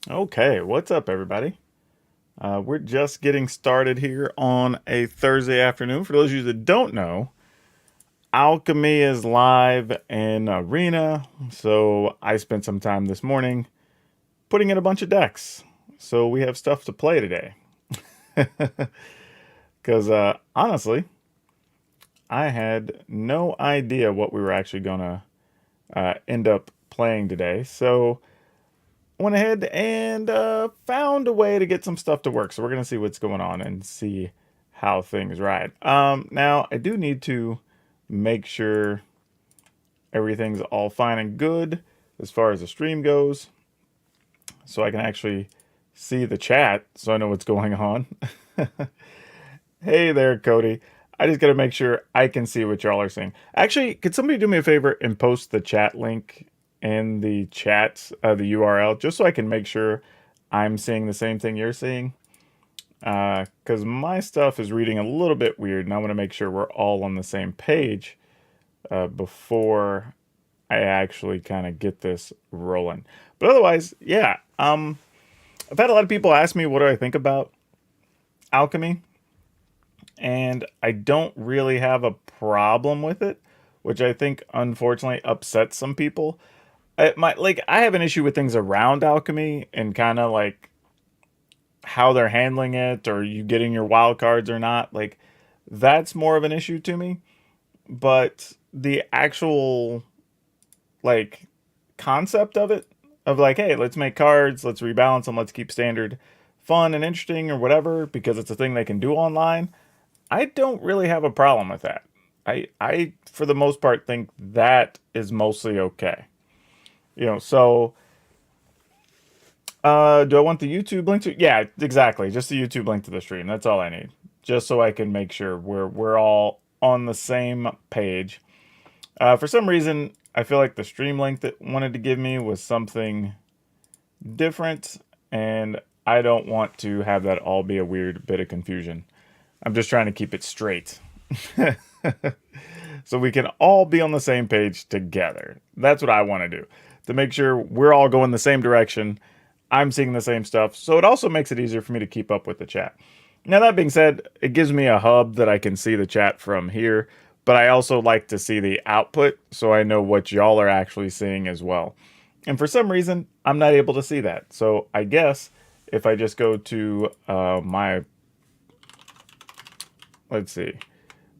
Okay, what's up, everybody? We're just getting started here on a Thursday afternoon. For those of you that don't know, Alchemy is live in Arena, so I spent some time this morning putting in a bunch of decks. So we have stuff to play today. Because honestly, I had no idea what we were actually going to end up playing today. So went ahead and found a way to get some stuff to work. So we're going to see what's going on and see how things ride. Now, I do need to make sure everything's all fine and good as far as the stream goes so I can actually see the chat so I know what's going on. Hey there, Cody. I just got to make sure I can see what y'all are saying. Actually, could somebody do me a favor and post the chat link in the chat, the URL, just so I can make sure I'm seeing the same thing you're seeing? Because my stuff is reading a little bit weird, and I want to make sure we're all on the same page before I actually kind of get this rolling. But otherwise, yeah. I've had a lot of people ask me what do I think about Alchemy, and I don't really have a problem with it, which I think unfortunately upsets some people. I have an issue with things around Alchemy and kind of like how they're handling it, or you getting your wild cards or not. Like that's more of an issue to me. But the actual like concept of it, of like, hey, let's make cards, let's rebalance them, let's keep standard fun and interesting or whatever, because it's a thing they can do online. I don't really have a problem with that. I for the most part think that is mostly okay. So do I want the YouTube link to? Yeah, exactly. Just the YouTube link to the stream. That's all I need. Just so I can make sure we're all on the same page. For some reason, I feel like the stream link that wanted to give me was something different, and I don't want to have that all be a weird bit of confusion. I'm just trying to keep it straight. So we can all be on the same page together. That's what I want to do, to make sure we're all going the same direction. I'm seeing the same stuff. So it also makes it easier for me to keep up with the chat. Now, that being said, it gives me a hub that I can see the chat from here, but I also like to see the output so I know what y'all are actually seeing as well. And for some reason, I'm not able to see that. So I guess if I just go to let's see.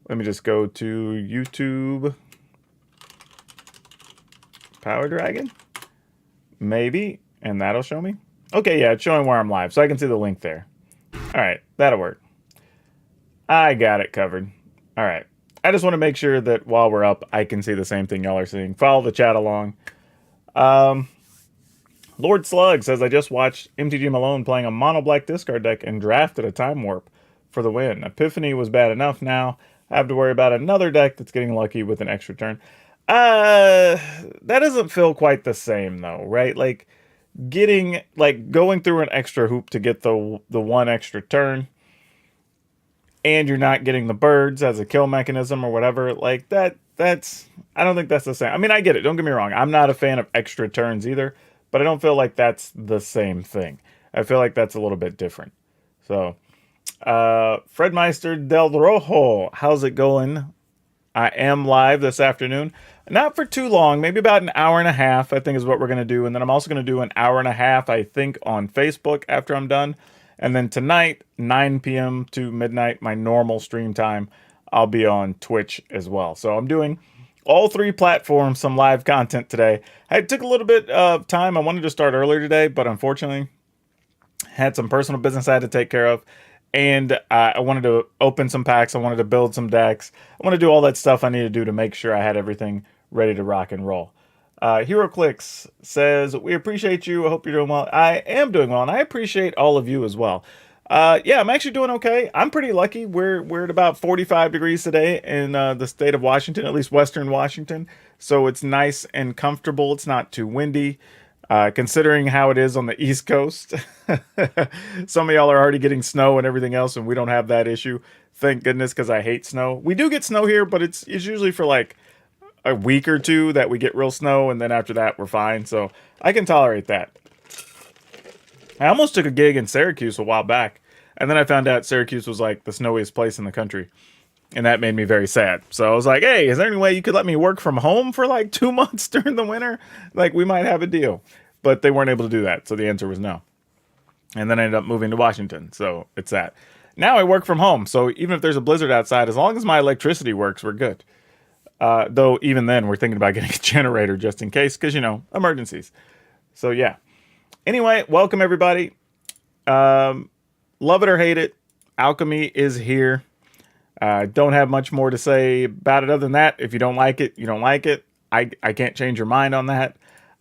Let me just go to YouTube. PowrDragn? Maybe. And that'll show me. Okay, yeah, it's showing where I'm live, so I can see the link there. All right, that'll work. I got it covered. All right. I just want to make sure that while we're up, I can see the same thing y'all are seeing. Follow the chat along. Lord Slug says, I just watched MTG Malone playing a mono black discard deck and drafted a Time Warp for the win. Epiphany was bad enough. Now I have to worry about another deck that's getting lucky with an extra turn. That doesn't feel quite the same though, right? Like going through an extra hoop to get the one extra turn, and you're not getting the birds as a kill mechanism or whatever. Like that's I don't think that's the same. I mean, I get it. Don't get me wrong. I'm not a fan of extra turns either, but I don't feel like that's the same thing. I feel like that's a little bit different. So, Fred Meister Del Rojo, how's it going? I am live this afternoon. Not for too long, maybe about an hour and a half, I think is what we're going to do. And then I'm also going to do an hour and a half, I think, on Facebook after I'm done. And then tonight, 9 p.m. to midnight, my normal stream time, I'll be on Twitch as well. So I'm doing all three platforms, some live content today. I took a little bit of time. I wanted to start earlier today, but unfortunately, had some personal business I had to take care of. And I wanted to open some packs. I wanted to build some decks. I want to do all that stuff I need to do to make sure I had everything ready to rock and roll. HeroClicks says, we appreciate you. I hope you're doing well. I am doing well, and I appreciate all of you as well. Yeah, I'm actually doing okay. I'm pretty lucky. We're at about 45 degrees today in the state of Washington, at least Western Washington. So it's nice and comfortable. It's not too windy. Considering how it is on the East Coast. Some of y'all are already getting snow and everything else, and we don't have that issue. Thank goodness, because I hate snow. We do get snow here, but it's usually for like a week or two that we get real snow, and then after that, we're fine. So I can tolerate that. I almost took a gig in Syracuse a while back, and then I found out Syracuse was like the snowiest place in the country, and that made me very sad. So I was like, "Hey, is there any way you could let me work from home for like 2 months during the winter? Like we might have a deal." But they weren't able to do that, so the answer was no. And then I ended up moving to Washington, so it's that. Now I work from home, so even if there's a blizzard outside, as long as my electricity works, we're good. Though even then, we're thinking about getting a generator just in case, because emergencies. So yeah. Anyway, welcome everybody. Love it or hate it, Alchemy is here. Don't have much more to say about it other than that. If you don't like it, you don't like it. I can't change your mind on that.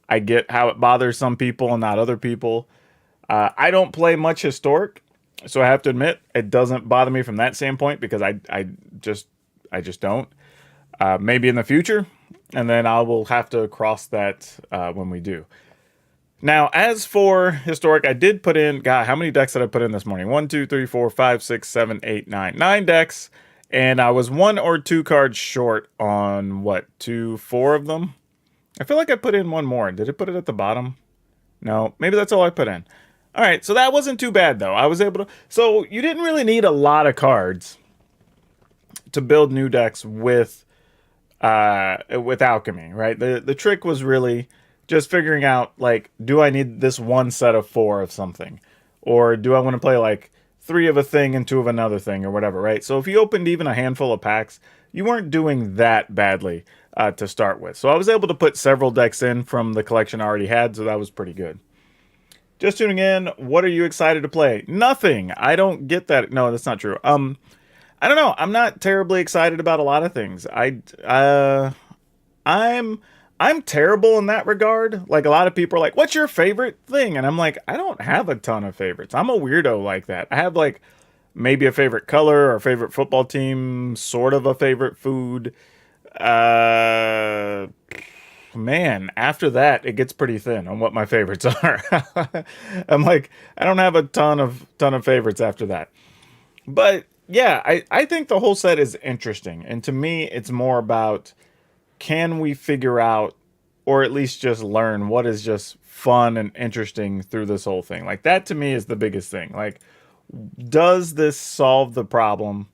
I get how it bothers some people and not other people. I don't play much Historic, so I have to admit it doesn't bother me from that standpoint because I just don't. Maybe in the future, and then I will have to cross that when we do. Now, as for Historic, I did put in, God, how many decks did I put in this morning? 1, 2, 3, 4, 5, 6, 7, 8, 9. 9 decks, and I was 1 or 2 cards short on, 4 of them? I feel like I put in one more. Did it put it at the bottom? No, maybe that's all I put in. All right, so that wasn't too bad, though. I was able to... So you didn't really need a lot of cards to build new decks with Alchemy, right? The trick was really just figuring out, like, do I need this one set of 4 of something? Or do I want to play, like, 3 of a thing and 2 of another thing or whatever, right? So if you opened even a handful of packs, you weren't doing that badly to start with. So I was able to put several decks in from the collection I already had, so that was pretty good. Just tuning in, what are you excited to play? Nothing. I don't get that. No, that's not true. I don't know. I'm not terribly excited about a lot of things. I'm terrible in that regard. Like a lot of people are like, "What's your favorite thing?" And I'm like, I don't have a ton of favorites. I'm a weirdo like that. I have like maybe a favorite color or a favorite football team, sort of a favorite food. Man, after that, it gets pretty thin on what my favorites are. I'm like, I don't have a ton of favorites after that. But yeah, I think the whole set is interesting. And to me, it's more about, can we figure out, or at least just learn, what is just fun and interesting through this whole thing? Like, that to me is the biggest thing. Like, does this solve the problem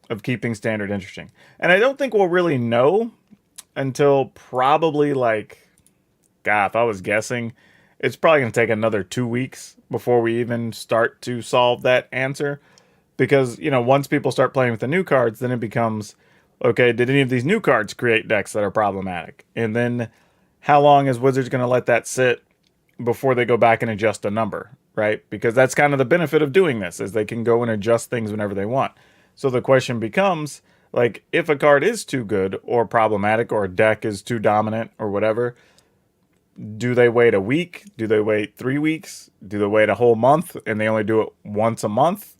of keeping Standard interesting? And I don't think we'll really know until probably, like, God, if I was guessing, it's probably going to take another 2 weeks before we even start to solve that answer. Because, once people start playing with the new cards, then it becomes, okay, did any of these new cards create decks that are problematic? And then how long is Wizards going to let that sit before they go back and adjust a number, right? Because that's kind of the benefit of doing this, is they can go and adjust things whenever they want. So the question becomes, like, if a card is too good or problematic, or a deck is too dominant or whatever, do they wait a week? Do they wait 3 weeks? Do they wait a whole month and they only do it once a month?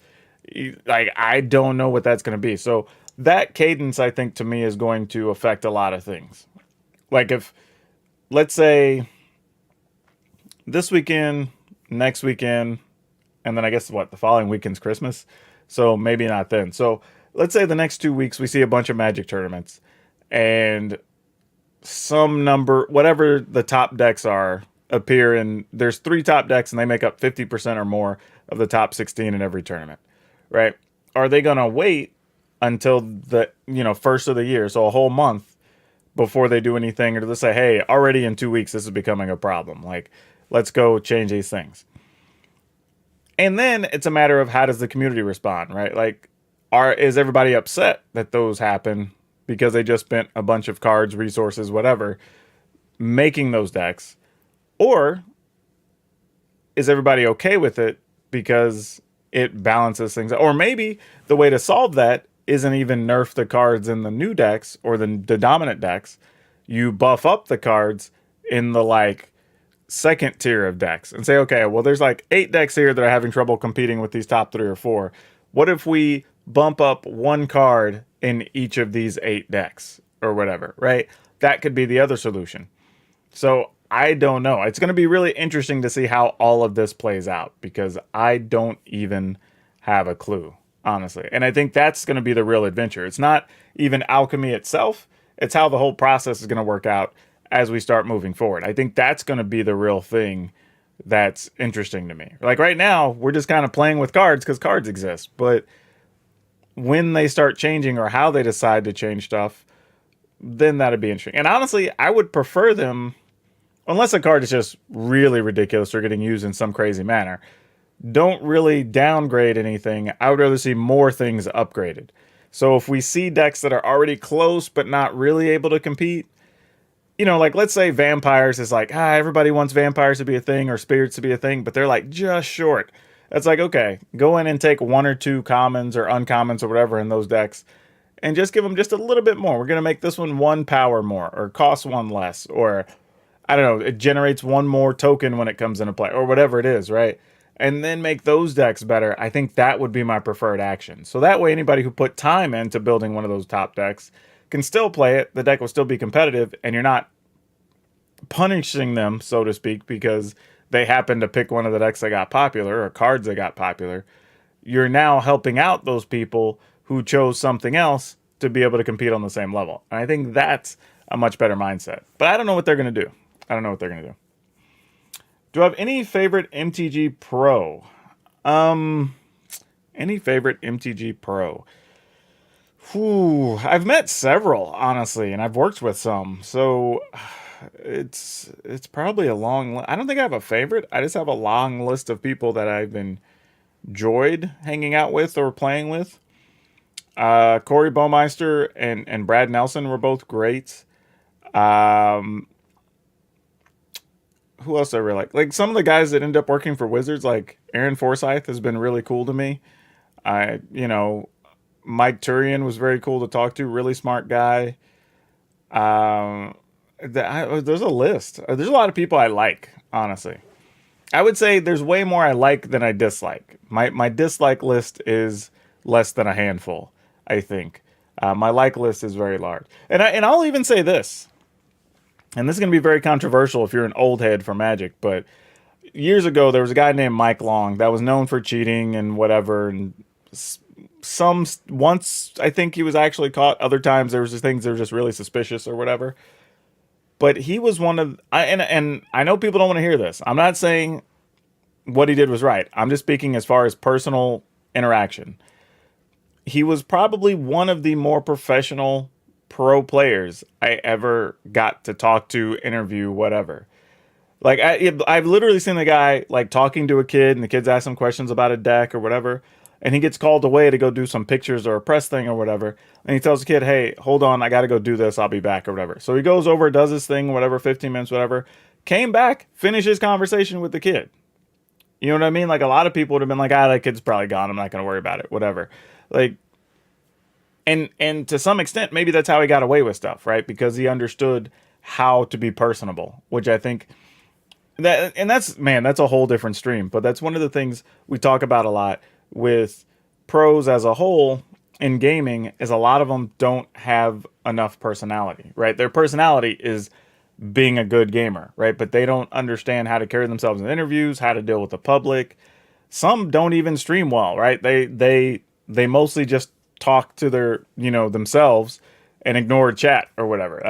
Like, I don't know what that's going to be. So that cadence, I think, to me, is going to affect a lot of things. Like, if, let's say, this weekend, next weekend, and then I guess the following weekend's Christmas. So maybe not then. So let's say the next 2 weeks we see a bunch of Magic tournaments, and some number, whatever the top decks are, appear, and there's 3 top decks and they make up 50% or more of the top 16 in every tournament, right? Are they going to wait until the first of the year, so a whole month, before they do anything, or do they say, hey, already in 2 weeks this is becoming a problem, like, let's go change these things? And then it's a matter of, how does the community respond, right? Like, is everybody upset that those happen because they just spent a bunch of cards, resources, whatever, making those decks? Or is everybody okay with it because it balances things? Or maybe the way to solve that isn't even nerf the cards in the new decks or the dominant decks. You buff up the cards in the, like, second tier of decks and say, okay, well, there's like 8 decks here that are having trouble competing with these top 3 or 4. What if we bump up 1 card in each of these 8 decks or whatever, right? That could be the other solution. So I don't know. It's going to be really interesting to see how all of this plays out, because I don't even have a clue, honestly. And I think that's going to be the real adventure. It's not even Alchemy itself. It's how the whole process is going to work out as we start moving forward. I think that's going to be the real thing that's interesting to me. Like right now, we're just kind of playing with cards because cards exist. But when they start changing or how they decide to change stuff, then that'd be interesting. And honestly, I would prefer them, unless a card is just really ridiculous or getting used in some crazy manner, don't really downgrade anything. I would rather see more things upgraded. So if we see decks that are already close but not really able to compete, like let's say vampires is like, everybody wants vampires to be a thing or spirits to be a thing, but they're like just short. It's like, okay, go in and take one or two commons or uncommons or whatever in those decks and just give them just a little bit more. We're going to make this one 1 power more or cost 1 less, or I don't know, it generates 1 more token when it comes into play or whatever it is, right? And then make those decks better. I think that would be my preferred action. So that way anybody who put time into building one of those top decks can still play it. The deck will still be competitive, and you're not punishing them, so to speak, because they happen to pick one of the decks that got popular or cards that got popular. You're now helping out those people who chose something else to be able to compete on the same level. And I think that's a much better mindset. But I don't know what they're going to do. I don't know what they're going to do. Do I have any favorite MTG Pro? Any favorite MTG Pro? I've met several, honestly, and I've worked with some. So it's probably a long I don't think I have a favorite. I just have a long list of people that I've enjoyed hanging out with or playing with. Corey Baumeister and Brad Nelson were both great. Who else I really like? Like some of the guys that end up working for Wizards, like Aaron Forsyth has been really cool to me. Mike Turian was very cool to talk to, really smart guy. There's a list. There's a lot of people I like, honestly. I would say there's way more I like than I dislike. My dislike list is less than a handful, I think. My like list is very large. And I'll even say this. And this is going to be very controversial if you're an old head for Magic, but years ago there was a guy named Mike Long that was known for cheating and whatever, and once I think he was actually caught. Other times there was just things that were just really suspicious or whatever. But he was one of and I know people don't want to hear this. I'm not saying what he did was right. I'm just speaking as far as personal interaction. He was probably one of the more professional pro players I ever got to talk to, interview, whatever. Like I've literally seen the guy like talking to a kid, and the kids ask him questions about a deck or whatever, and he gets called away to go do some pictures or a press thing or whatever, and he tells the kid, "Hey, hold on, I got to go do this. I'll be back," or whatever. So he goes over, does his thing, whatever, 15 minutes, whatever. Came back, finished his conversation with the kid. You know what I mean? Like a lot of people would have been like, that kid's probably gone. I'm not going to worry about it, whatever. Like. And to some extent, maybe that's how he got away with stuff, right? Because he understood how to be personable, which I think that's a whole different stream. But that's one of the things we talk about a lot with pros as a whole in gaming is a lot of them don't have enough personality, right? Their personality is being a good gamer, right? But they don't understand how to carry themselves in interviews, how to deal with the public. Some don't even stream well, right? They mostly just talk to their themselves and ignore chat or whatever.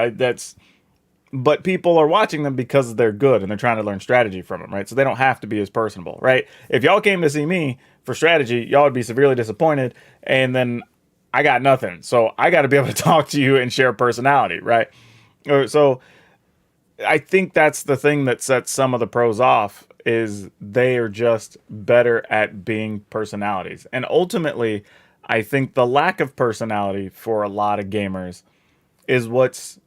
But people are watching them because they're good and they're trying to learn strategy from them, right? So they don't have to be as personable, right? If y'all came to see me for strategy, y'all would be severely disappointed, and then I got nothing. So I got to be able to talk to you and share personality, right? So I think that's the thing that sets some of the pros off, is they are just better at being personalities. And ultimately, I think the lack of personality for a lot of gamers is what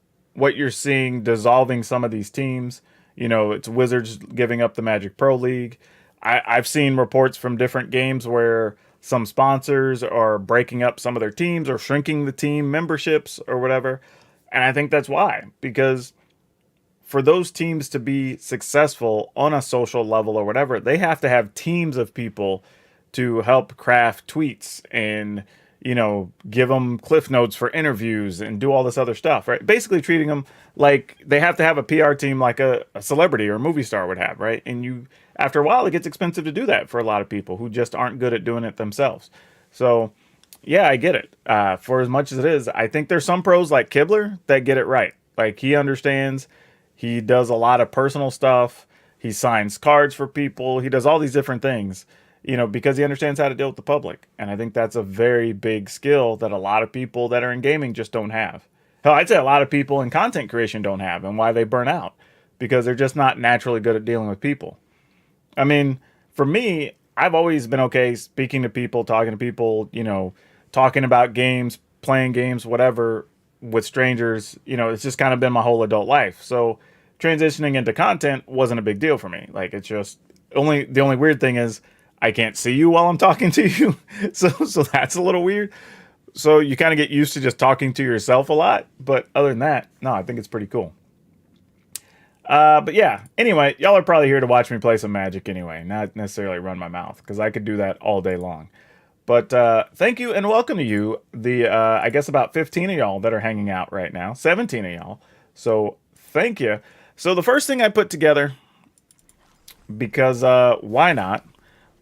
you're seeing dissolving some of these teams. It's Wizards giving up the Magic Pro League. I've seen reports from different games where some sponsors are breaking up some of their teams or shrinking the team memberships or whatever. And I think that's why. Because for those teams to be successful on a social level or whatever, they have to have teams of people to help craft tweets and, give them cliff notes for interviews and do all this other stuff, right? Basically treating them like they have to have a PR team like a celebrity or a movie star would have, right? And after a while, it gets expensive to do that for a lot of people who just aren't good at doing it themselves. So, yeah, I get it. For as much as it is, I think there's some pros like Kibler that get it right. Like he understands, he does a lot of personal stuff. He signs cards for people. He does all these different things, you know, because he understands how to deal with the public. And I think that's a very big skill that a lot of people that are in gaming just don't have. Hell, I'd say a lot of people in content creation don't have, and why they burn out, because they're just not naturally good at dealing with people. I mean, for me, I've always been okay speaking to people, talking to people, you know, talking about games, playing games, whatever, with strangers. You know, it's just kind of been my whole adult life. So transitioning into content wasn't a big deal for me. Like, it's just the only weird thing is I can't see you while I'm talking to you. So that's a little weird. So you kind of get used to just talking to yourself a lot. But other than that, no, I think it's pretty cool. But yeah, anyway, y'all are probably here to watch me play some Magic anyway, not necessarily run my mouth, because I could do that all day long. But thank you and welcome to you, the I guess about 15 of y'all that are hanging out right now, 17 of y'all. So thank you. So the first thing I put together, because why not?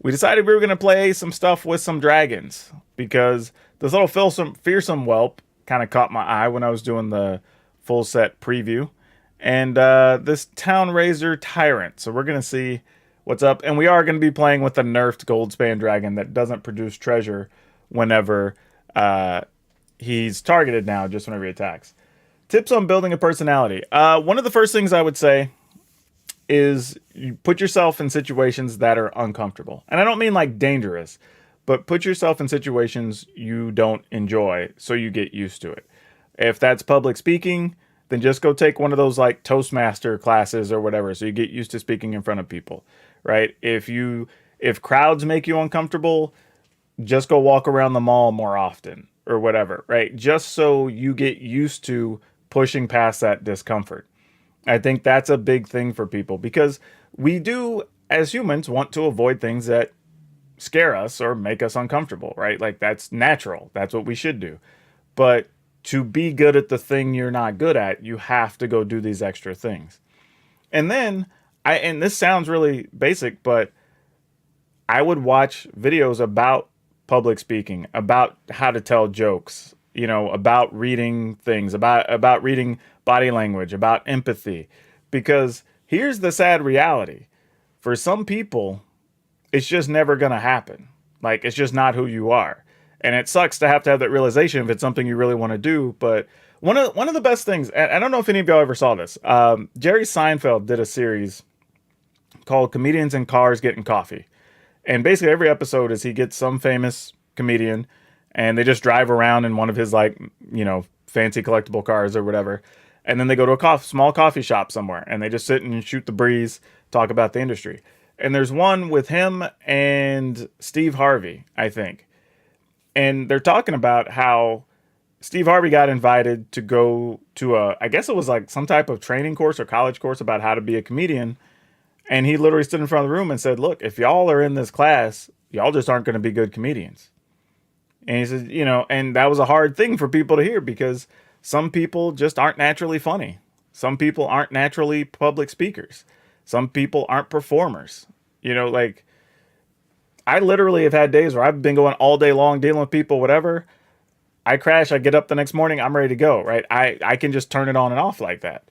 We decided we were going to play some stuff with some dragons, because this little fearsome whelp kind of caught my eye when I was doing the full set preview. And this Town Razor Tyrant. So we're going to see what's up. And we are going to be playing with the nerfed Goldspan Dragon that doesn't produce treasure whenever he's targeted now, just whenever he attacks. Tips on building a personality. One of the first things I would say is you put yourself in situations that are uncomfortable. And I don't mean like dangerous, but put yourself in situations you don't enjoy so you get used to it. If that's public speaking, then just go take one of those like Toastmaster classes or whatever, so you get used to speaking in front of people, right? If crowds make you uncomfortable, just go walk around the mall more often or whatever, right? Just so you get used to pushing past that discomfort. I think that's a big thing for people, because we do, as humans, want to avoid things that scare us or make us uncomfortable, right? Like, that's natural. That's what we should do. But to be good at the thing you're not good at, you have to go do these extra things. And then, and this sounds really basic, but I would watch videos about public speaking, about how to tell jokes, you know, about reading things, about reading body language, about empathy. Because here's the sad reality. For some people, it's just never going to happen. Like, it's just not who you are. And it sucks to have that realization if it's something you really want to do. But one of the best things, and I don't know if any of y'all ever saw this, Jerry Seinfeld did a series called Comedians in Cars Getting Coffee. And basically every episode is he gets some famous comedian and they just drive around in one of his, like, you know, fancy collectible cars or whatever. And then they go to a small coffee shop somewhere and they just sit and shoot the breeze, talk about the industry. And there's one with him and Steve Harvey, I think. And they're talking about how Steve Harvey got invited to go to I guess it was like some type of training course or college course about how to be a comedian. And he literally stood in front of the room and said, look, if y'all are in this class, y'all just aren't going to be good comedians. And he said, you know, and that was a hard thing for people to hear, because some people just aren't naturally funny. Some people aren't naturally public speakers. Some people aren't performers. You know, like, I literally have had days where I've been going all day long dealing with people, whatever. I crash, I get up the next morning, I'm ready to go, right? I can just turn it on and off like that.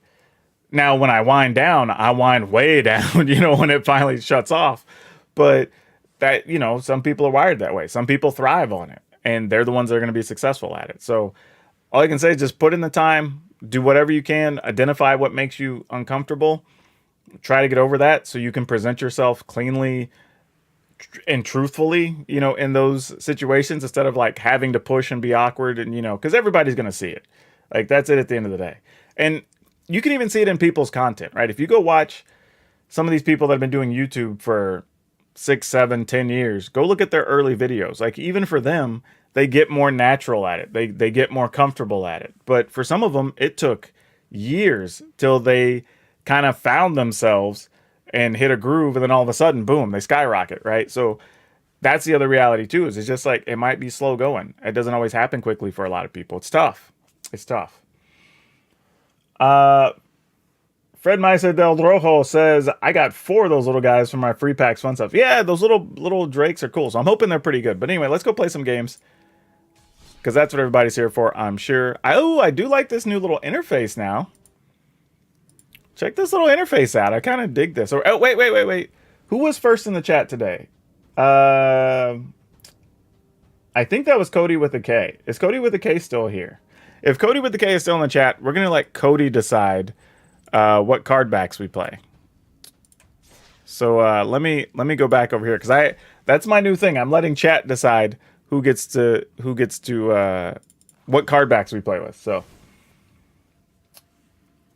Now, when I wind down, I wind way down, you know, when it finally shuts off. But that, you know, some people are wired that way. Some people thrive on it, and they're the ones that are going to be successful at it. So all I can say is just put in the time, do whatever you can, identify what makes you uncomfortable, try to get over that so you can present yourself cleanly and truthfully, you know, in those situations, instead of like having to push and be awkward, and, you know, because everybody's going to see it. Like, that's it at the end of the day. And you can even see it in people's content, right? If you go watch some of these people that have been doing YouTube for 6, 7, 10 years, go look at their early videos. Like, even for them, they get more natural at it. They get more comfortable at it. But for some of them, it took years till they kind of found themselves and hit a groove, and then all of a sudden, boom, they skyrocket, right? So that's the other reality too, is it's just like, it might be slow going. It doesn't always happen quickly for a lot of people. It's tough. It's tough. Fred Mesa del Rojo says, I got 4 of those little guys from my free packs fun stuff. Yeah, those little drakes are cool. So I'm hoping they're pretty good. But anyway, let's go play some games, because that's what everybody's here for, I'm sure. I do like this new little interface now. Check this little interface out. I kind of dig this. Oh, wait. Who was first in the chat today? I think that was Cody with a K. Is Cody with a K still here? If Cody with the K is still in the chat, we're going to let Cody decide what card backs we play. So let me go back over here, because that's my new thing. I'm letting chat decide who gets to what card backs we play with. So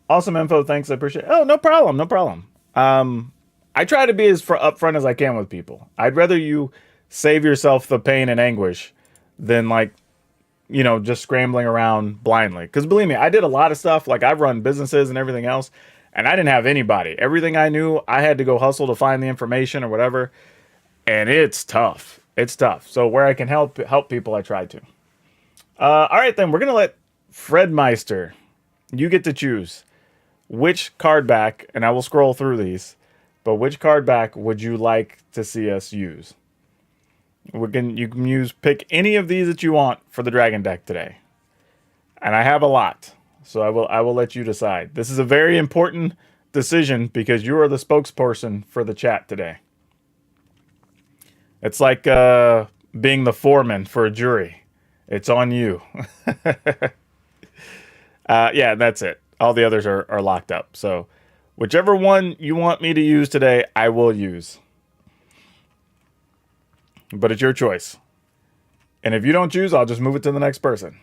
awesome info, thanks. I appreciate it. Oh, no problem. I try to be as upfront as I can with people. I'd rather you save yourself the pain and anguish than, like, you know, just scrambling around blindly. Because believe me, I did a lot of stuff. Like, I've run businesses and everything else, and I didn't have anybody. Everything I knew, I had to go hustle to find the information or whatever. And it's tough. It's tough. So where I can help people, I try to. All right, then. We're going to let Fred Meister, you get to choose which card back, and I will scroll through these, but which card back would you like to see us use? You can pick any of these that you want for the Dragon deck today. And I have a lot, so I will let you decide. This is a very important decision because you are the spokesperson for the chat today. It's like being the foreman for a jury. It's on you. Yeah, that's it. All the others are locked up. So whichever one you want me to use today, I will use. But it's your choice. And if you don't choose, I'll just move it to the next person.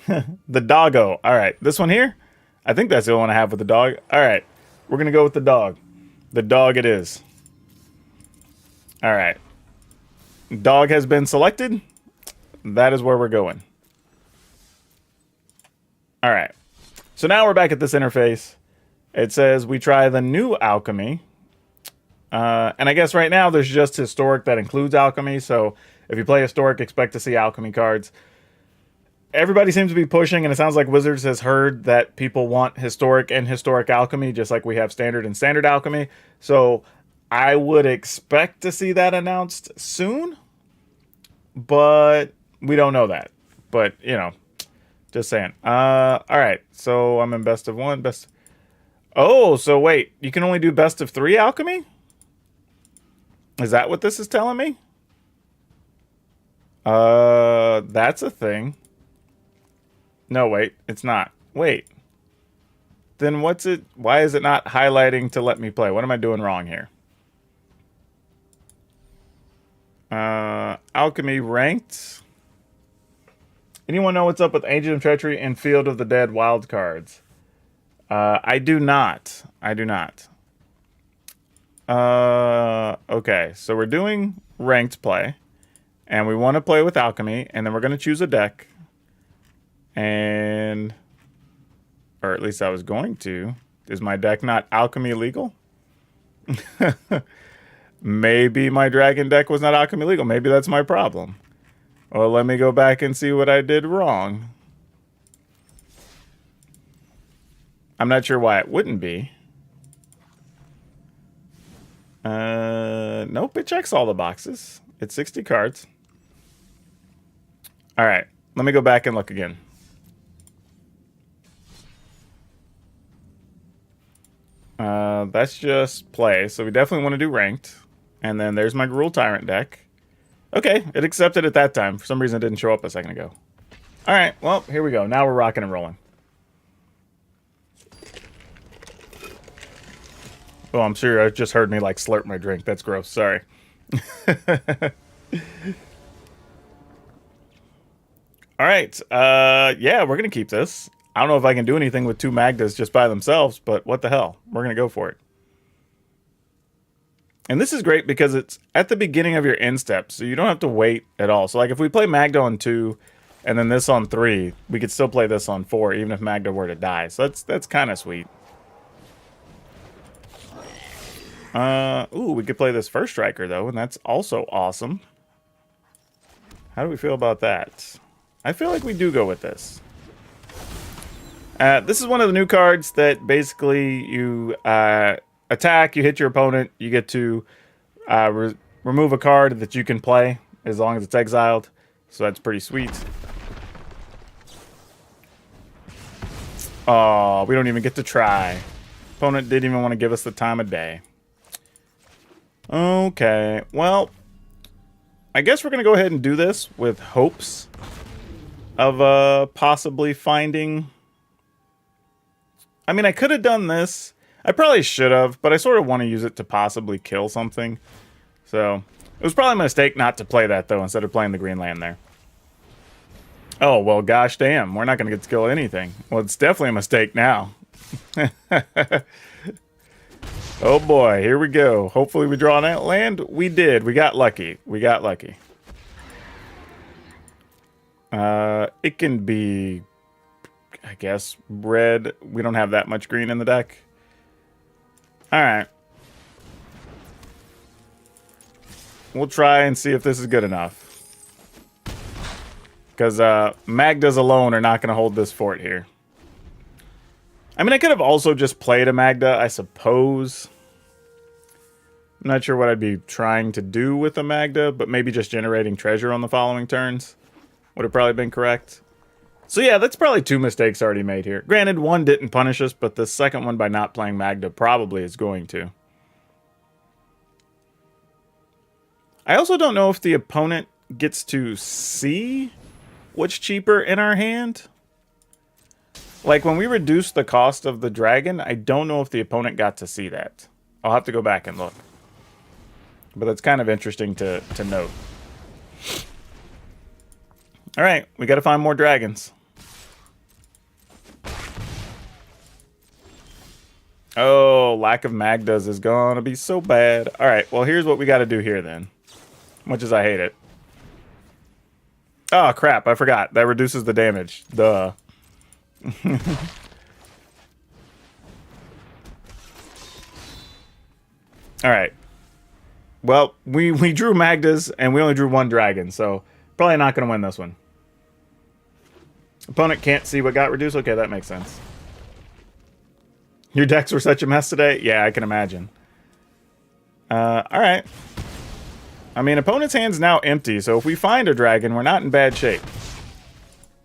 The doggo. All right, this one here? I think that's the only one I have with the dog. All right, we're going to go with the dog. The dog it is. All right. Dog has been selected. That is where we're going. All right. So now we're back at this interface. It says we try the new Alchemy. And I guess right now there's just Historic that includes Alchemy. So if you play Historic, expect to see Alchemy cards. Everybody seems to be pushing, and it sounds like Wizards has heard that people want Historic and Historic Alchemy, just like we have Standard and Standard Alchemy. So I would expect to see that announced soon, but we don't know that. But, you know, just saying. All right, so I'm in best of one. Oh, so wait, you can only do best of 3 Alchemy? Is that what this is telling me? That's a thing. No, wait, it's not. Wait. Then what's it? Why is it not highlighting to let me play? What am I doing wrong here? Alchemy ranked. Anyone know what's up with Agent of Treachery and Field of the Dead wild cards? I do not. Okay, so we're doing ranked play, and we want to play with Alchemy, and then we're going to choose a deck, and, or at least I was going to. Is my deck not Alchemy legal? Maybe my Dragon deck was not Alchemy legal. Maybe that's my problem. Well, let me go back and see what I did wrong. I'm not sure why it wouldn't be. Nope, it checks all the boxes. It's 60 cards. All right, let me go back and look again. That's just play, so we definitely want to do ranked. And then there's my Gruul Tyrant deck. Okay, it accepted it that time. For some reason, it didn't show up a second ago. All right, well, here we go. Now we're rocking and rolling. Oh, I'm sure you just heard me, like, slurp my drink. That's gross. Sorry. All right. Yeah, we're going to keep this. I don't know if I can do anything with 2 Magdas just by themselves, but what the hell? We're going to go for it. And this is great because it's at the beginning of your end step, so you don't have to wait at all. So, like, if we play Magda on 2 and then this on 3, we could still play this on 4, even if Magda were to die. So that's kind of sweet. Ooh, we could play this First Striker, though, and that's also awesome. How do we feel about that? I feel like we do go with this. This is one of the new cards that basically you attack, you hit your opponent, you get to remove a card that you can play as long as it's exiled. So that's pretty sweet. Oh, we don't even get to try. Opponent didn't even want to give us the time of day. Okay, well, I guess we're going to go ahead and do this with hopes of possibly finding... I mean, I could have done this. I probably should have, but I sort of want to use it to possibly kill something. So, it was probably a mistake not to play that, though, instead of playing the green land there. Oh, well, gosh damn. We're not going to get to kill anything. Well, it's definitely a mistake now. Oh, boy. Here we go. Hopefully we draw an land. We did. We got lucky. We got lucky. It can be, I guess, red. We don't have that much green in the deck. All right. We'll try and see if this is good enough. Because Magdas alone are not going to hold this fort here. I mean, I could have also just played a Magda, I suppose. I'm not sure what I'd be trying to do with a Magda, but maybe just generating treasure on the following turns would have probably been correct. So yeah, that's probably 2 mistakes already made here. Granted, one didn't punish us, but the second one by not playing Magda probably is going to. I also don't know if the opponent gets to see what's cheaper in our hand. Like, when we reduced the cost of the dragon, I don't know if the opponent got to see that. I'll have to go back and look. But that's kind of interesting to note. Alright, we gotta find more dragons. Oh, lack of Magdas is gonna be so bad. Alright, well, here's what we gotta do here, then. Much as I hate it. Oh, crap, I forgot. That reduces the damage. Duh. Alright. Well, we drew Magdas, and we only drew 1 dragon, so probably not going to win this one. Opponent can't see what got reduced? Okay, that makes sense. Your decks were such a mess today? Yeah, I can imagine. Alright. I mean, opponent's hand's now empty, so if we find a dragon, we're not in bad shape.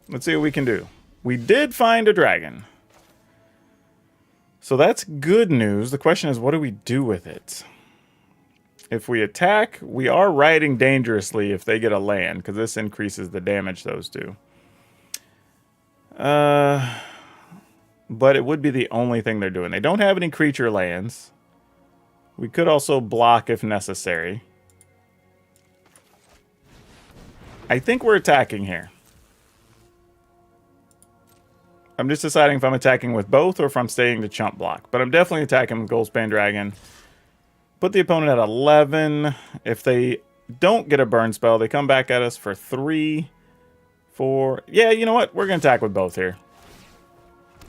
Let's see what we can do. We did find a dragon. So that's good news. The question is, what do we do with it? If we attack, we are riding dangerously if they get a land, because this increases the damage those do. But it would be the only thing they're doing. They don't have any creature lands. We could also block if necessary. I think we're attacking here. I'm just deciding if I'm attacking with both or if I'm staying to chump block. But I'm definitely attacking with Goldspan Dragon. Put the opponent at 11. If they don't get a burn spell, they come back at us for 3, 4. Yeah, you know what? We're going to attack with both here.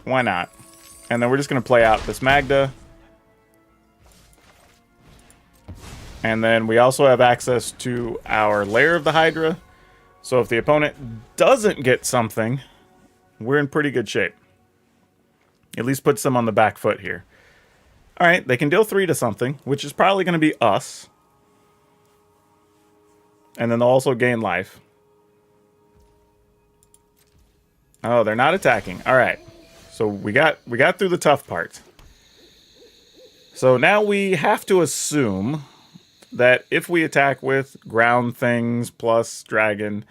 Why not? And then we're just going to play out this Magda. And then we also have access to our Lair of the Hydra. So if the opponent doesn't get something, we're in pretty good shape. At least puts them on the back foot here. Alright, they can deal 3 to something, which is probably going to be us. And then they'll also gain life. Oh, they're not attacking. Alright. So we got through the tough part. So now we have to assume that if we attack with ground things plus dragon,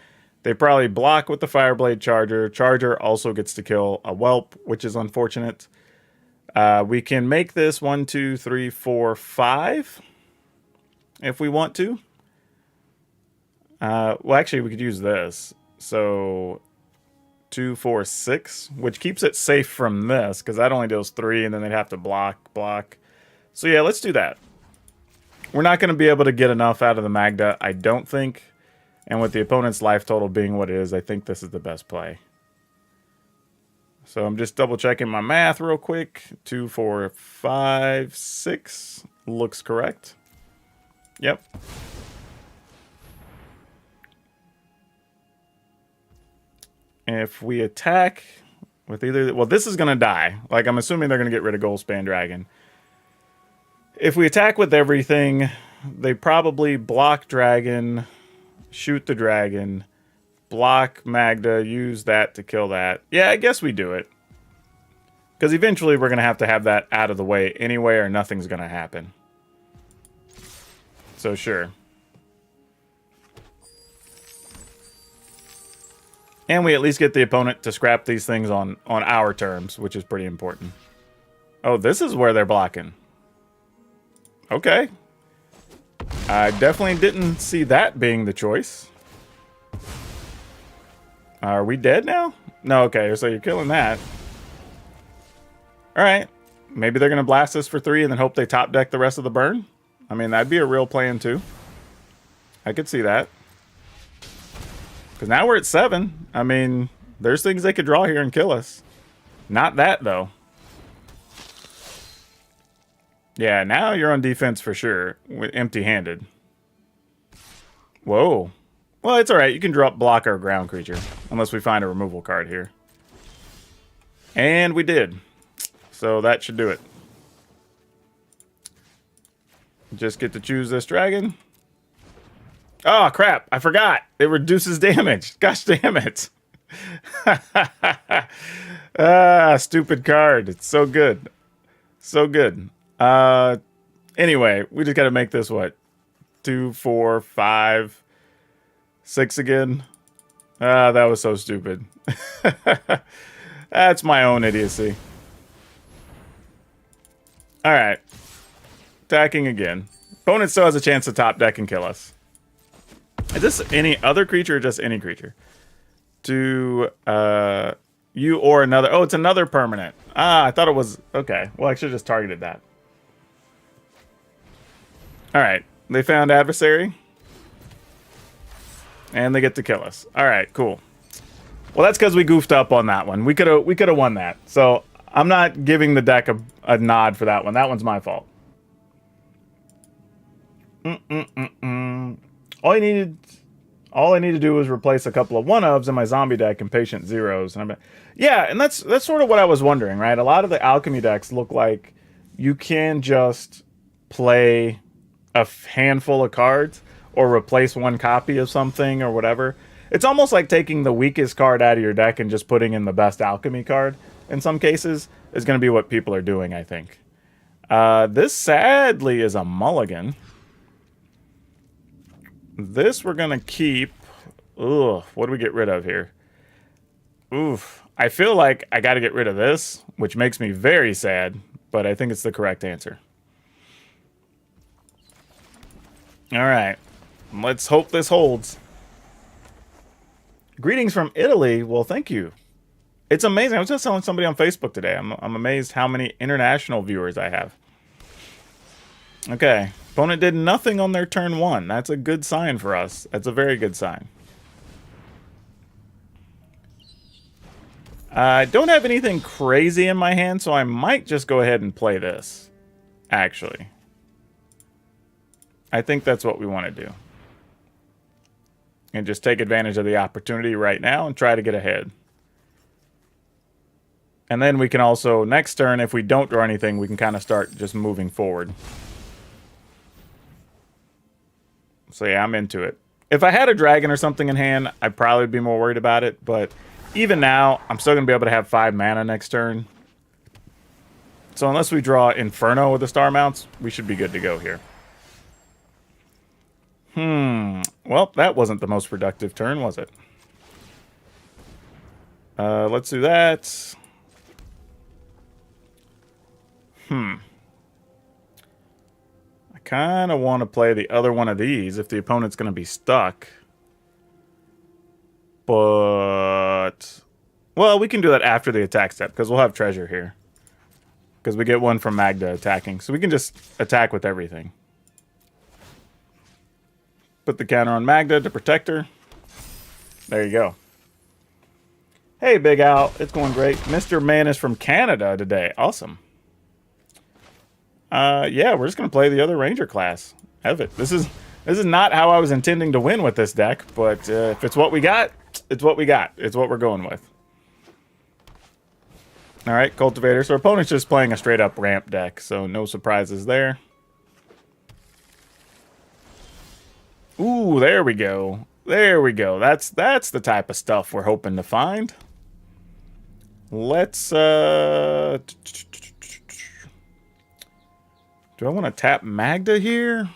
they probably block with the Fireblade Charger. Charger also gets to kill a Whelp, which is unfortunate. We can make this 1, 2, 3, 4, 5 if we want to. Well, actually, we could use this. So 2, 4, 6, which keeps it safe from this, because that only deals 3, and then they'd have to block. So yeah, let's do that. We're not going to be able to get enough out of the Magda, I don't think. And with the opponent's life total being what it is, I think this is the best play. So I'm just double checking my math real quick. 2, 4, 5, 6 looks correct. Yep. If we attack with either... Well, this is going to die. Like, I'm assuming they're going to get rid of Goldspan Dragon. If we attack with everything, they probably block Dragon, shoot the Dragon, block Magda, use that to kill that. Yeah, I guess we do it. Because eventually we're going to have that out of the way anyway, or nothing's going to happen. So sure. And we at least get the opponent to scrap these things on our terms, which is pretty important. Oh, this is where they're blocking. Okay. I definitely didn't see that being the choice. Are we dead now? No, okay, so you're killing that. Alright. Maybe they're going to blast us for 3 and then hope they top deck the rest of the burn? I mean, that'd be a real plan too. I could see that. Because now we're at 7. I mean, there's things they could draw here and kill us. Not that, though. Yeah, now you're on defense for sure, empty-handed. Whoa. Well, it's alright. You can block our ground creature, unless we find a removal card here. And we did. So that should do it. Just get to choose this dragon. Oh, crap. I forgot. It reduces damage. Gosh damn it. Stupid card. It's so good. So good. Anyway, we just got to make this, what? 2, 4, 5, 6 again? That was so stupid. That's my own idiocy. Alright. Attacking again. Opponent still has a chance to top deck and kill us. Is this any other creature or just any creature? To, you or another... Oh, it's another permanent. I thought it was... Okay. Well, I should have just targeted that. Alright. They found adversary. And they get to kill us. Alright, cool. Well, that's because we goofed up on that one. We could have won that. So, I'm not giving the deck a nod for that one. That one's my fault. All I need to do is replace a couple of 1-ofs in my zombie deck and patient zeros. And yeah, and that's sort of what I was wondering, right? A lot of the alchemy decks look like you can just play a handful of cards or replace one copy of something or whatever. It's almost like taking the weakest card out of your deck and just putting in the best alchemy card. In some cases, is going to be what people are doing, I think. This sadly is a mulligan. This we're going to keep. Ugh, what do we get rid of here? Oof. I feel like I got to get rid of this, which makes me very sad, but I think it's the correct answer. All right. Let's hope this holds. Greetings from Italy. Well, thank you. It's amazing. I was just telling somebody on Facebook today. I'm amazed how many international viewers I have. Okay. Opponent did nothing on their turn 1. That's a good sign for us. That's a very good sign. I don't have anything crazy in my hand, so I might just go ahead and play this. Actually. I think that's what we want to do. And just take advantage of the opportunity right now and try to get ahead. And then we can also, next turn, if we don't draw anything, we can kind of start just moving forward. So yeah, I'm into it. If I had a dragon or something in hand, I'd probably be more worried about it. But even now, I'm still going to be able to have 5 mana next turn. So unless we draw Inferno with the Star Mounts, we should be good to go here. Well, that wasn't the most productive turn, was it? Let's do that. I kind of want to play the other one of these if the opponent's going to be stuck. But... Well, we can do that after the attack step, because we'll have treasure here. Because we get one from Magda attacking. So we can just attack with everything. Put the counter on Magda to protect her. There you go. Hey, Big Al. It's going great. Mr. Man is from Canada today. Awesome. Yeah, we're just going to play the other Ranger class. Have it. This is not how I was intending to win with this deck, but if it's what we got, it's what we got. It's what we're going with. All right, Cultivator. So our opponent's just playing a straight-up ramp deck, so no surprises there. Ooh, there we go. There we go. That's the type of stuff we're hoping to find. Let's, do I want to tap Magda here?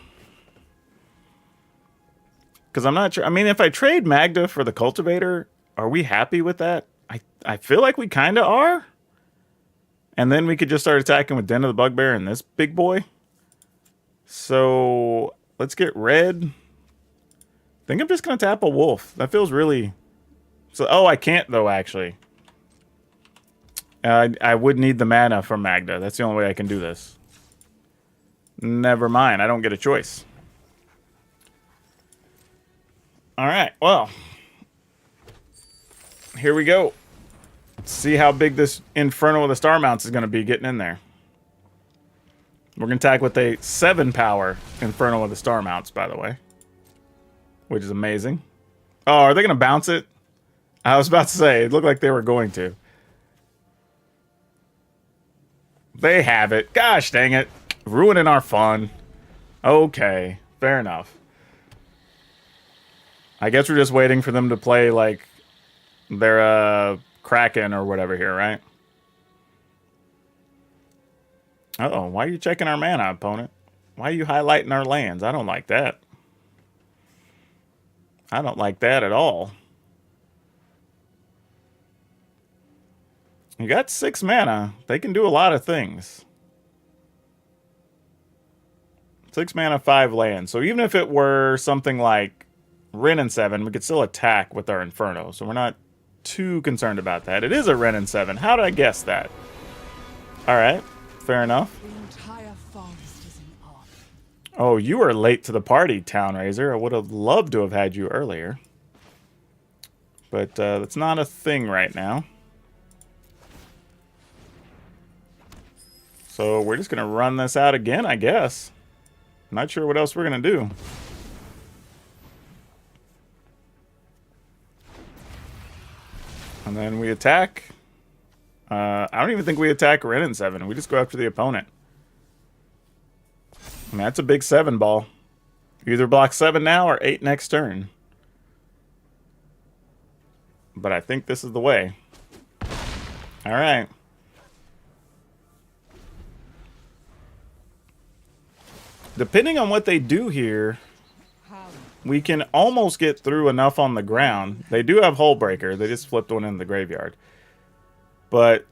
Because I'm not sure. I mean, if I trade Magda for the Cultivator, are we happy with that? I feel like we kind of are. And then we could just start attacking with Den of the Bugbear and this big boy. So let's get red. I think I'm just going to tap a wolf. That feels really... So, oh, I can't, though, actually. I would need the mana from Magda. That's the only way I can do this. Never mind. I don't get a choice. All right. Well, here we go. Let's see how big this Inferno of the Star Mounts is going to be getting in there. We're going to attack with a 7-power Inferno of the Star Mounts, by the way. Which is amazing. Oh, are they going to bounce it? I was about to say, it looked like they were going to. They have it. Gosh dang it. Ruining our fun. Okay, fair enough. I guess we're just waiting for them to play, like, their, Kraken or whatever here, right? Uh-oh, why are you checking our mana, opponent? Why are you highlighting our lands? I don't like that. I don't like that at all. You got 6 mana. They can do a lot of things. 6 mana, 5 lands. So even if it were something like Wrenn and 7, we could still attack with our Inferno. So we're not too concerned about that. It is a Wrenn and 7. How did I guess that? Alright, fair enough. Oh, you are late to the party, Townraiser. I would have loved to have had you earlier. But that's not a thing right now. So we're just going to run this out again, I guess. Not sure what else we're going to do. And then we attack. I don't even think we attack Wrenn and 7. We just go after the opponent. I mean, that's a big 7 ball. You either block 7 now or 8 next turn. But I think this is the way. Alright. Depending on what they do here, we can almost get through enough on the ground. They do have Hullbreaker. They just flipped one in the graveyard. But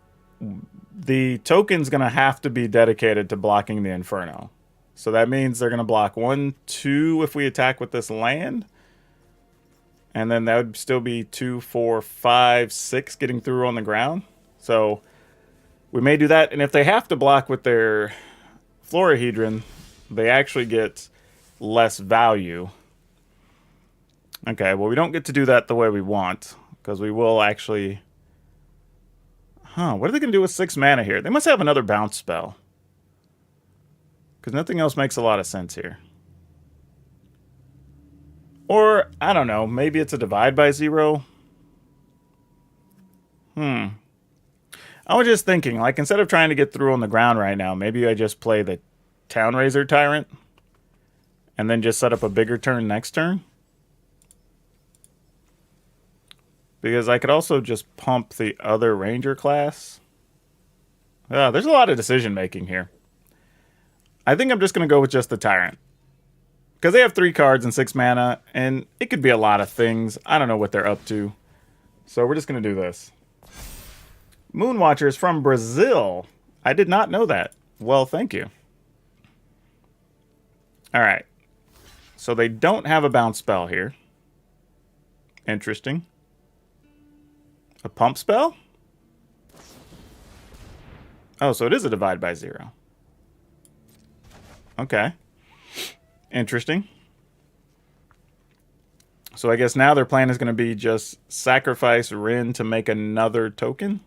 the token's going to have to be dedicated to blocking the Inferno. So that means they're going to block 1, 2 if we attack with this land. And then that would still be 2, 4, 5, 6 getting through on the ground. So we may do that. And if they have to block with their Florahedron, they actually get less value. Okay, well, we don't get to do that the way we want. Because we will actually... Huh, what are they going to do with 6 mana here? They must have another bounce spell. Because nothing else makes a lot of sense here. Or, I don't know, maybe it's a divide by 0. I was just thinking, like, instead of trying to get through on the ground right now, maybe I just play the Townraiser Tyrant. And then just set up a bigger turn next turn. Because I could also just pump the other Ranger class. There's a lot of decision making here. I think I'm just going to go with just the Tyrant. Because they have 3 cards and 6 mana, and it could be a lot of things. I don't know what they're up to. So we're just going to do this. Moonwatcher is from Brazil. I did not know that. Well, thank you. Alright. So they don't have a bounce spell here. Interesting. A pump spell? Oh, so it is a divide by 0. Okay. Interesting. So I guess now their plan is going to be just sacrifice Wrenn to make another token?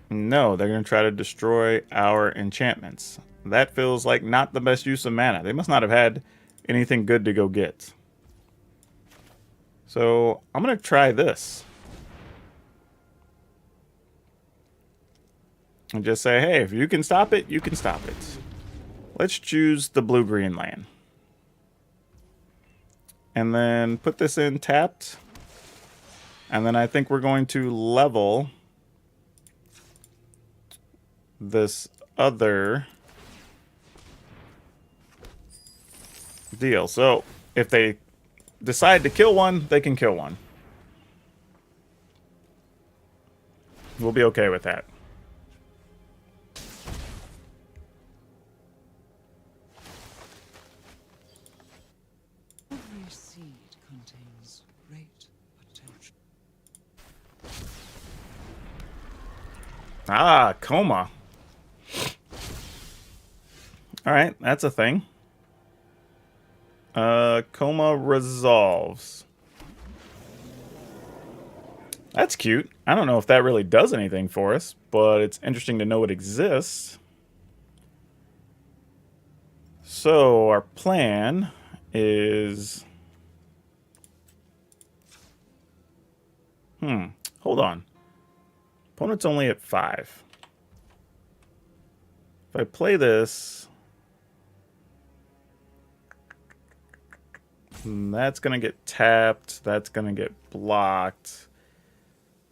No, they're going to try to destroy our enchantments. That feels like not the best use of mana. They must not have had anything good to go get. So I'm going to try this. And just say, hey, if you can stop it, you can stop it. Let's choose the blue-green land. And then put this in tapped. And then I think we're going to level this other deal. So if they decide to kill one, they can kill one. We'll be okay with that. Every seed contains great potential. Ah, coma. All right, that's a thing. Coma resolves. That's cute. I don't know if that really does anything for us, but it's interesting to know it exists. So our plan is... hold on. Opponent's only at 5. If I play this... that's going to get tapped. That's going to get blocked.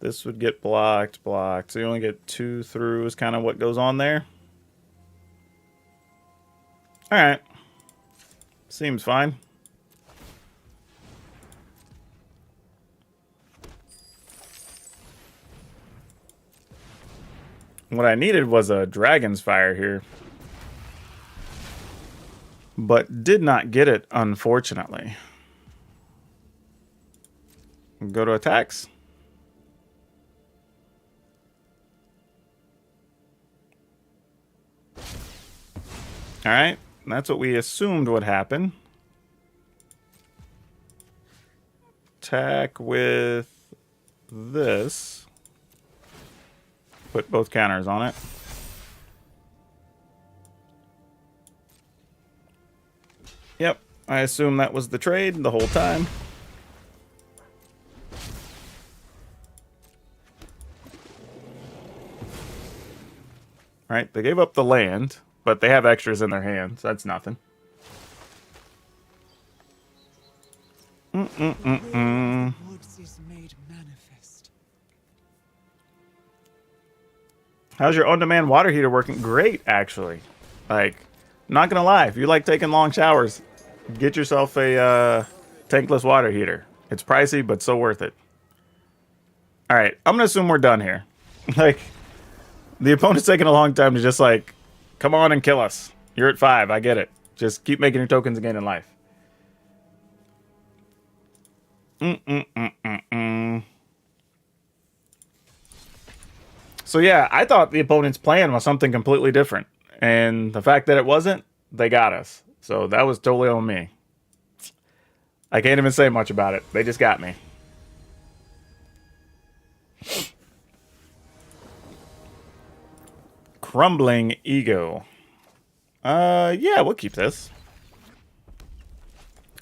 This would get blocked, blocked. So you only get 2 through is kind of what goes on there. Alright. Seems fine. What I needed was a Dragon's Fire here. But did not get it, unfortunately. Go to attacks. Alright, that's what we assumed would happen. Attack with this. Put both counters on it. Yep, I assume that was the trade the whole time. Alright, they gave up the land, but they have extras in their hands. That's nothing. How's your on-demand water heater working? Great, actually. Like, not gonna lie, if you like taking long showers, get yourself a tankless water heater. It's pricey, but so worth it. Alright, I'm gonna assume we're done here. Like, the opponent's taking a long time to just like, come on and kill us. You're at 5, I get it. Just keep making your tokens again in life. So yeah, I thought the opponent's plan was something completely different. And the fact that it wasn't, they got us. So that was totally on me. I can't even say much about it. They just got me. Crumbling Ego. Yeah, we'll keep this.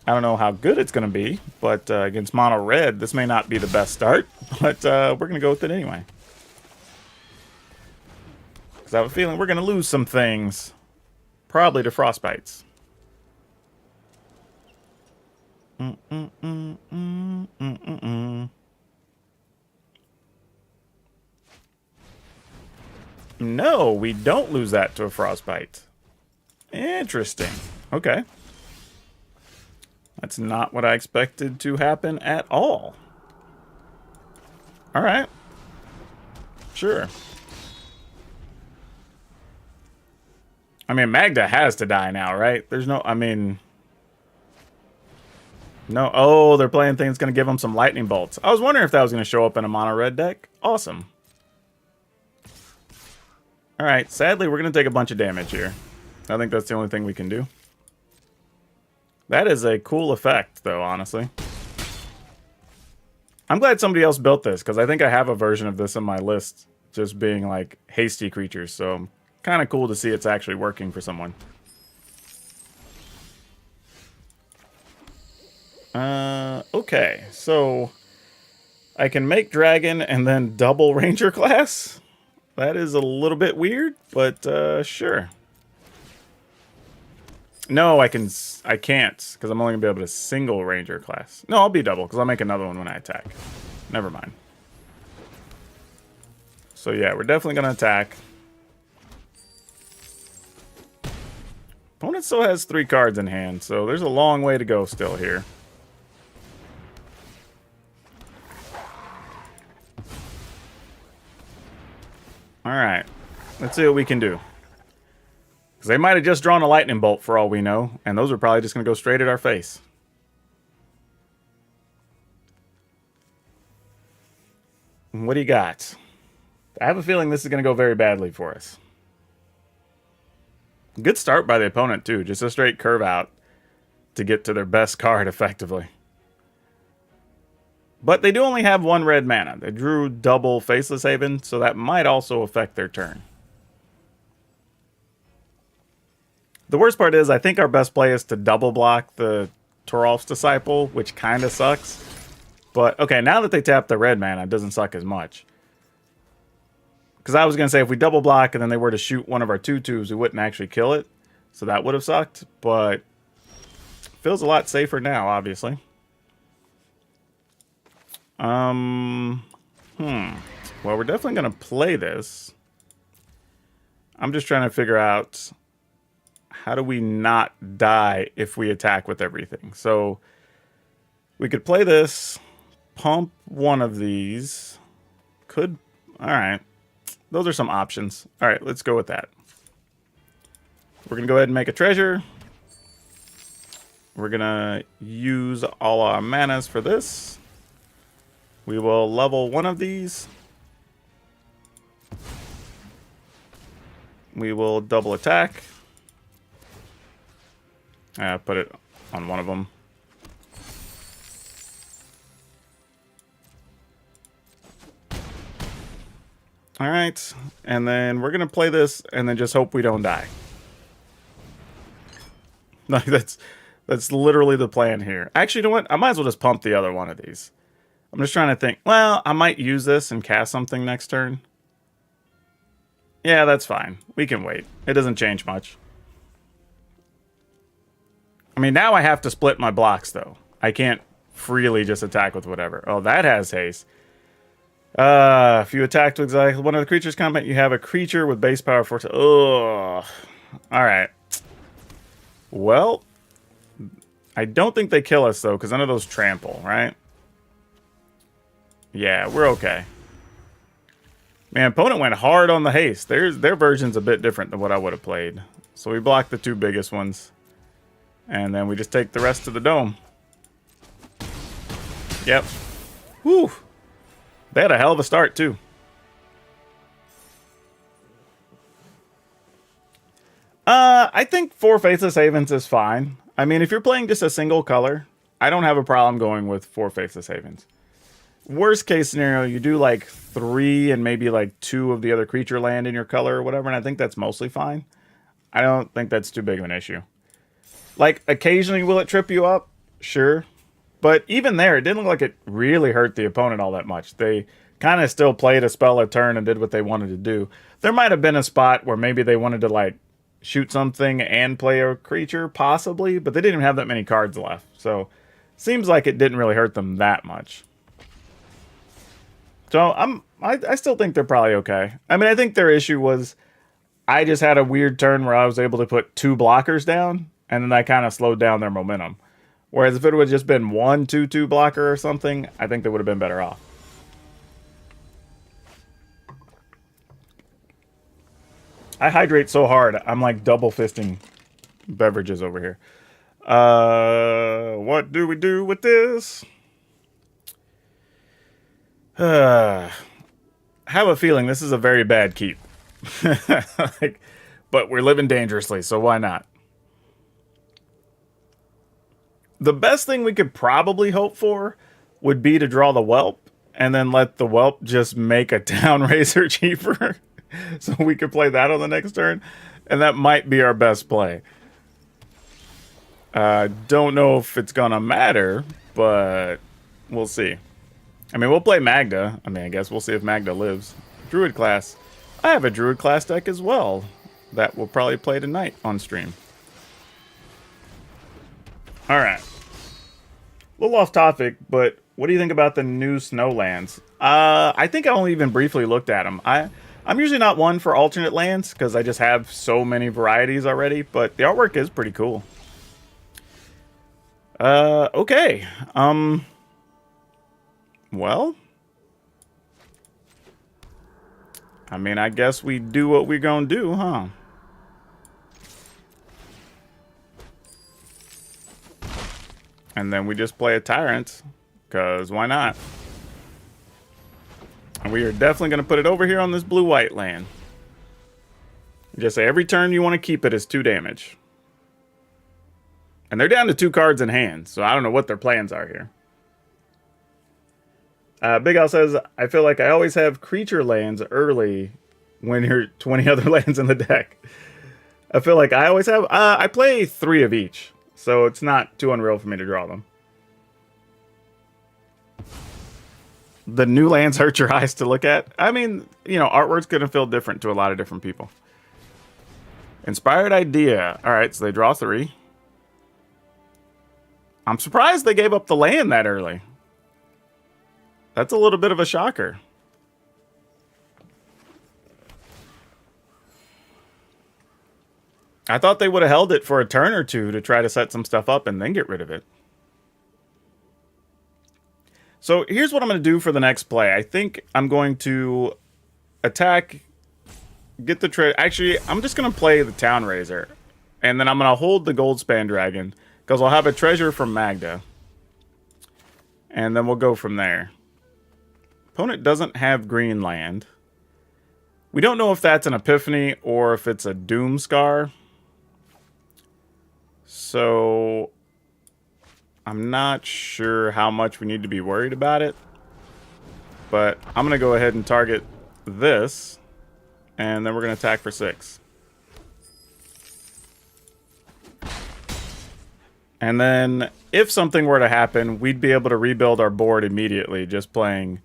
I don't know how good it's going to be, but against mono red, this may not be the best start. But we're going to go with it anyway. Because I have a feeling we're going to lose some things. Probably to frostbites. No, we don't lose that to a frostbite. Interesting. Okay. That's not what I expected to happen at all. Alright. Sure. I mean, Magda has to die now, right? There's no, I mean... No, oh, they're playing things going to give them some lightning bolts. I was wondering if that was going to show up in a mono red deck. Awesome. Alright, sadly, we're going to take a bunch of damage here. I think that's the only thing we can do. That is a cool effect, though, honestly. I'm glad somebody else built this, because I think I have a version of this in my list, just being, like, hasty creatures, so kind of cool to see it's actually working for someone. Okay, so I can make dragon and then double ranger class? That is a little bit weird, but sure. No, I can't, because I'm only going to be able to single ranger class. No, I'll be double, because I'll make another one when I attack. Never mind. So yeah, we're definitely going to attack. Opponent still has 3 cards in hand, so there's a long way to go still here. Alright, let's see what we can do. Because they might have just drawn a lightning bolt for all we know, and those are probably just going to go straight at our face. What do you got? I have a feeling this is going to go very badly for us. Good start by the opponent, too. Just a straight curve out to get to their best card effectively. But they do only have 1 red mana. They drew double Faceless Haven, so that might also affect their turn. The worst part is I think our best play is to double block the Toralf's Disciple, which kind of sucks. But, okay, now that they tap the red mana, it doesn't suck as much. Because I was going to say, if we double block and then they were to shoot one of our 2/2s, we wouldn't actually kill it. So that would have sucked. But feels a lot safer now, obviously. Well, we're definitely going to play this. I'm just trying to figure out how do we not die if we attack with everything. So we could play this, pump one of these. All right. Those are some options. All right, let's go with that. We're going to go ahead and make a treasure. We're going to use all our manas for this. We will level one of these. We will double attack. Put it on one of them. All right, and then we're going to play this and then just hope we don't die. No, that's literally the plan here. Actually, you know what? I might as well just pump the other one of these. I'm just trying to think. Well, I might use this and cast something next turn. Yeah, that's fine. We can wait. It doesn't change much. I mean, now I have to split my blocks, though. I can't freely just attack with whatever. Oh, that has haste. If you attacked with one of the creature's combat, you have a creature with base power 4. Ugh. Alright. Well, I don't think they kill us, though, because none of those trample, right? Yeah, we're okay. Man, opponent went hard on the haste. Their version's a bit different than what I would have played. So we blocked the 2 biggest ones. And then we just take the rest of the dome. Yep. Whew. They had a hell of a start, too. I think 4 Faceless Havens is fine. I mean, if you're playing just a single color, I don't have a problem going with 4 Faceless Havens. Worst case scenario, you do like 3 and maybe like 2 of the other creature land in your color or whatever, and I think that's mostly fine. I don't think that's too big of an issue. Like, occasionally will it trip you up? Sure. But even there, it didn't look like it really hurt the opponent all that much. They kind of still played a spell a turn and did what they wanted to do. There might have been a spot where maybe they wanted to, like, shoot something and play a creature, possibly, but they didn't even have that many cards left. So, seems like it didn't really hurt them that much. So, I still think they're probably okay. I mean, I think their issue was I just had a weird turn where I was able to put 2 blockers down, and then that kind of slowed down their momentum. Whereas if it would have just been 1 2/2 blocker or something, I think they would have been better off. I hydrate so hard, I'm like double fisting beverages over here. What do we do with this? I have a feeling this is a very bad keep. But we're living dangerously, so why not? The best thing we could probably hope for would be to draw the Whelp and then let the Whelp just make a Town Razor cheaper so we could play that on the next turn. And that might be our best play. Don't know if it's going to matter, but we'll see. I mean, we'll play Magda. I mean, I guess we'll see if Magda lives. Druid class. I have a Druid class deck as well that we'll probably play tonight on stream. All right. A little off topic, but what do you think about the new Snowlands? I think I only even briefly looked at them. I'm usually not one for alternate lands because I just have so many varieties already, but the artwork is pretty cool. Okay. Well, I mean, I guess we do what we're gonna do, huh? And then we just play a Tyrant, because why not? And we are definitely going to put it over here on this blue-white land. Just say every turn you want to keep it is 2 damage. And they're down to 2 cards in hand, so I don't know what their plans are here. Big Al says, I feel like I always have creature lands early when you're 20 other lands in the deck. I feel like I always have... I play 3 of each, so it's not too unreal for me to draw them. The new lands hurt your eyes to look at. I mean, you know, artwork's going to feel different to a lot of different people. Inspired idea. All right, so they draw 3. I'm surprised they gave up the land that early. That's a little bit of a shocker. I thought they would have held it for a turn or 2 to try to set some stuff up and then get rid of it. So here's what I'm going to do for the next play. I think I'm going to attack, get the trade. Actually, I'm just going to play the Town Raiser. And then I'm going to hold the Goldspan Dragon, because I'll have a treasure from Magda. And then we'll go from there. Opponent doesn't have green land. We don't know if that's an Epiphany or if it's a Doomscar. So I'm not sure how much we need to be worried about it. But I'm going to go ahead and target this. And then we're going to attack for 6. And then if something were to happen, we'd be able to rebuild our board immediately just playing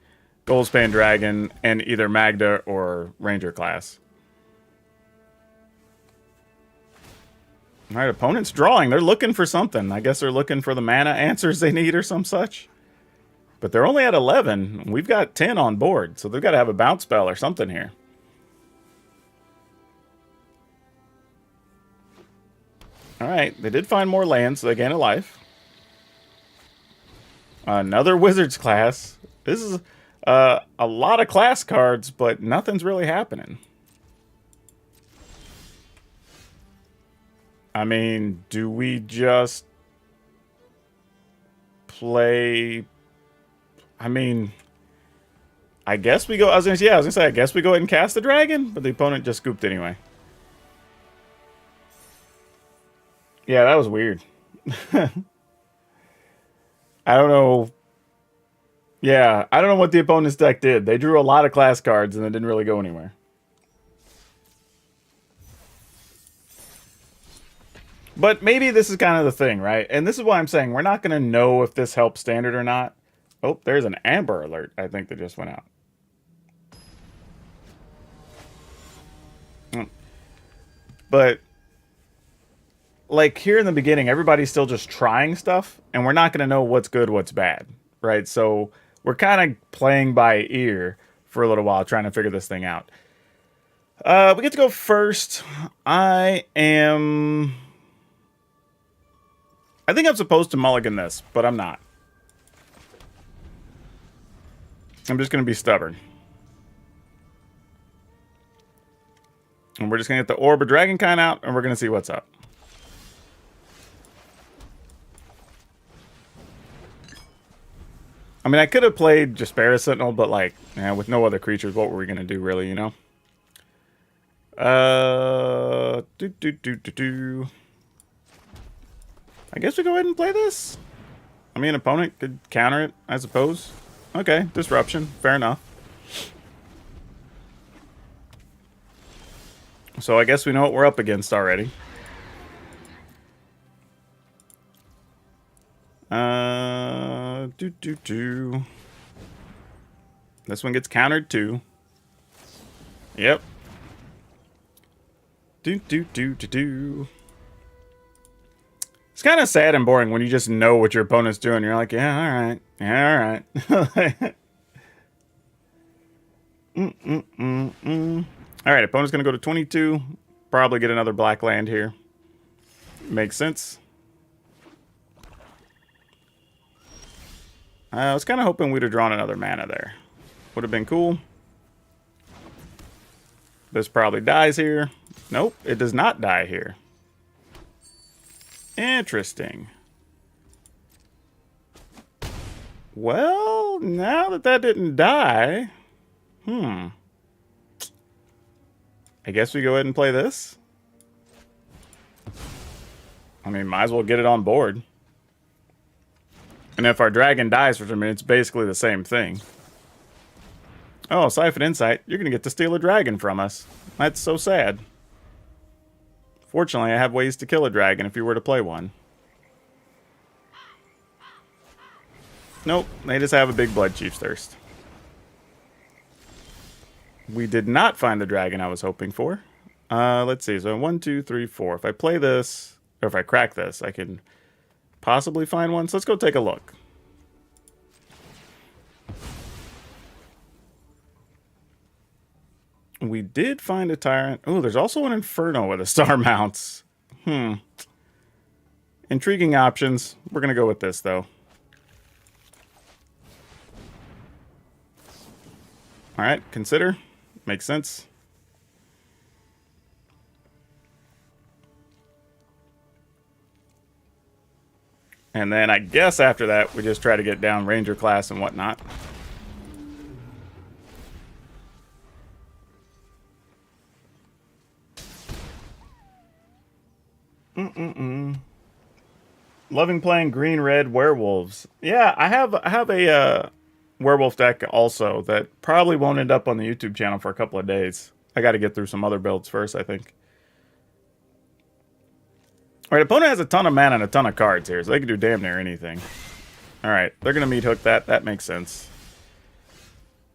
Goldspan Dragon and either Magda or Ranger class. All right, opponent's drawing. They're looking for something. I guess they're looking for the mana answers they need or some such. But they're only at 11. We've got 10 on board, so they've got to have a bounce spell or something here. All right, they did find more lands, so they gain a life. Another Wizards class. This is a lot of class cards, but nothing's really happening. I mean, do we just play... I mean, I guess we go... I was gonna say, I guess we go ahead and cast the dragon, but the opponent just scooped anyway. Yeah, that was weird. I don't know. Yeah, I don't know what the opponent's deck did. They drew a lot of class cards and it didn't really go anywhere. But maybe this is kind of the thing, right? And this is why I'm saying we're not going to know if this helps standard or not. Oh, there's an Amber alert, I think, that just went out. But... like here in the beginning, everybody's still just trying stuff, and we're not going to know what's good, what's bad, right? So we're kind of playing by ear for a little while, trying to figure this thing out. We get to go first. I think I'm supposed to mulligan this, but I'm not. I'm just going to be stubborn. And we're just going to get the Orb of Dragonkind out, and we're going to see what's up. I mean, I could have played Jaspera Sentinel, but like, with no other creatures, what were we gonna do, really? You know. I guess we go ahead and play this. I mean, opponent could counter it, I suppose. Okay, disruption, fair enough. So I guess we know what we're up against already. This one gets countered too. Yep. It's kind of sad and boring when you just know what your opponent's doing. You're like, yeah, all right. Yeah, all right. All right, opponent's going to go to 22. Probably get another black land here. Makes sense. I was kind of hoping we'd have drawn another mana there. Would have been cool. This probably dies here. Nope, it does not die here. Interesting. Well, now that that didn't die... I guess we go ahead and play this. I mean, might as well get it on board. And if our dragon dies for some, it's basically the same thing. Oh, Siphon Insight, you're going to get to steal a dragon from us. That's so sad. Fortunately, I have ways to kill a dragon if you were to play one. Nope, they just have a big Blood Chief's Thirst. We did not find the dragon I was hoping for. Let's see, so 1, 2, 3, 4. If I play this, or if I crack this, I can possibly find one. So let's go take a look. We did find a Tyrant. Oh, there's also an Inferno with a Star Mounts. Intriguing options. We're going to go with this, though. All right, consider. Makes sense. And then I guess after that, we just try to get down Ranger class and whatnot. Loving playing green-red werewolves. Yeah, I have a werewolf deck also that probably won't end up on the YouTube channel for a couple of days. I got to get through some other builds first, I think. All right, opponent has a ton of mana and a ton of cards here, so they can do damn near anything. All right, they're going to meat hook that. That makes sense.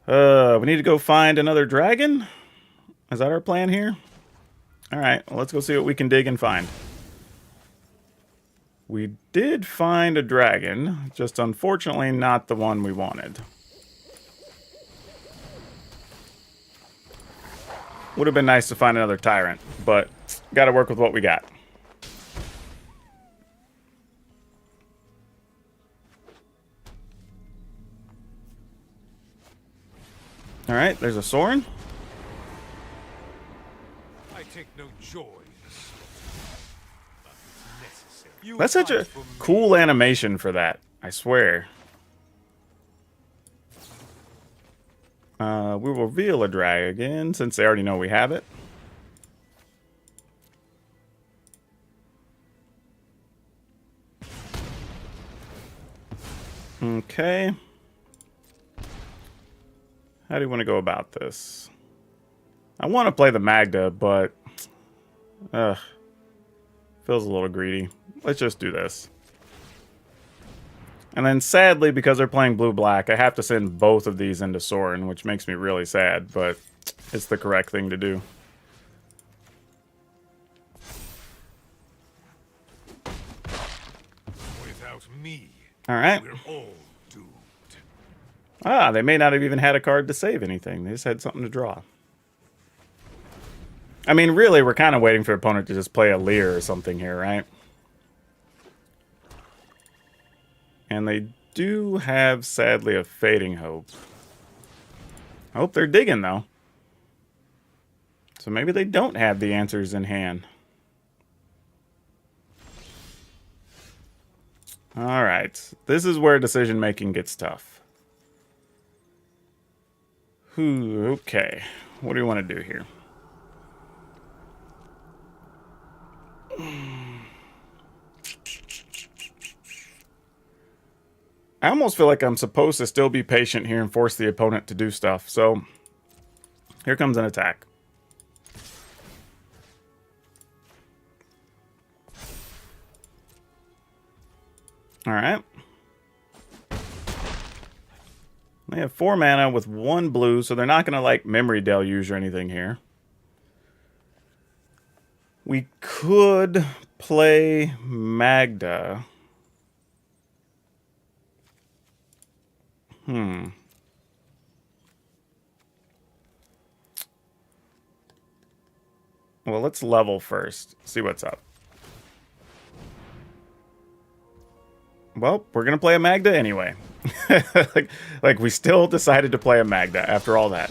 We need to go find another dragon? Is that our plan here? All right, well, let's go see what we can dig and find. We did find a dragon, just unfortunately not the one we wanted. Would have been nice to find another Tyrant, but got to work with what we got. All right, there's a Sorin. I take no joy in this. Necessary. That's such a cool animation for that, I swear. We will reveal a dragon since they already know we have it. Okay. How do you want to go about this? I want to play the Magda, but... feels a little greedy. Let's just do this. And then sadly, because they're playing blue-black, I have to send both of these into Sorin, which makes me really sad, but it's the correct thing to do. Without me, Alright. we're all doomed. Ah, they may not have even had a card to save anything. They just had something to draw. I mean, really, we're kind of waiting for the opponent to just play a Leer or something here, right? And they do have, sadly, a Fading Hope. I hope they're digging, though. So maybe they don't have the answers in hand. Alright. This is where decision-making gets tough. Okay. What do you want to do here? I almost feel like I'm supposed to still be patient here and force the opponent to do stuff. So, here comes an attack. Alright. They have 4 mana with 1 blue, so they're not going to, like, Memory Deluge or anything here. We could play Magda. Well, let's level first. See what's up. Well, we're going to play a Magda anyway. like we still decided to play a Magda after all that.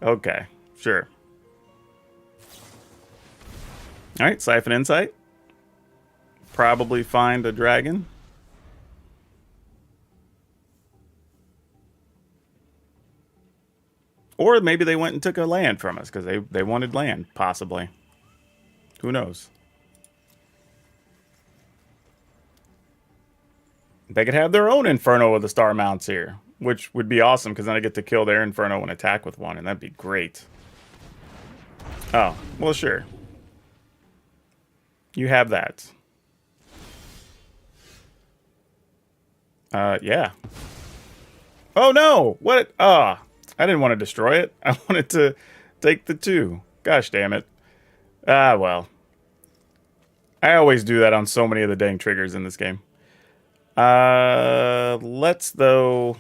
Okay, sure. All right, Siphon Insight. Probably find a dragon. Or maybe they went and took a land from us because they wanted land, possibly. Who knows? They could have their own Inferno with the Star Mounts here, which would be awesome because then I get to kill their Inferno and attack with one, and that'd be great. Oh, well, sure. You have that. Yeah. Oh, no! What? I didn't want to destroy it. I wanted to take the 2. Gosh damn it. Ah, well. I always do that on so many of the dang triggers in this game. Let's, though...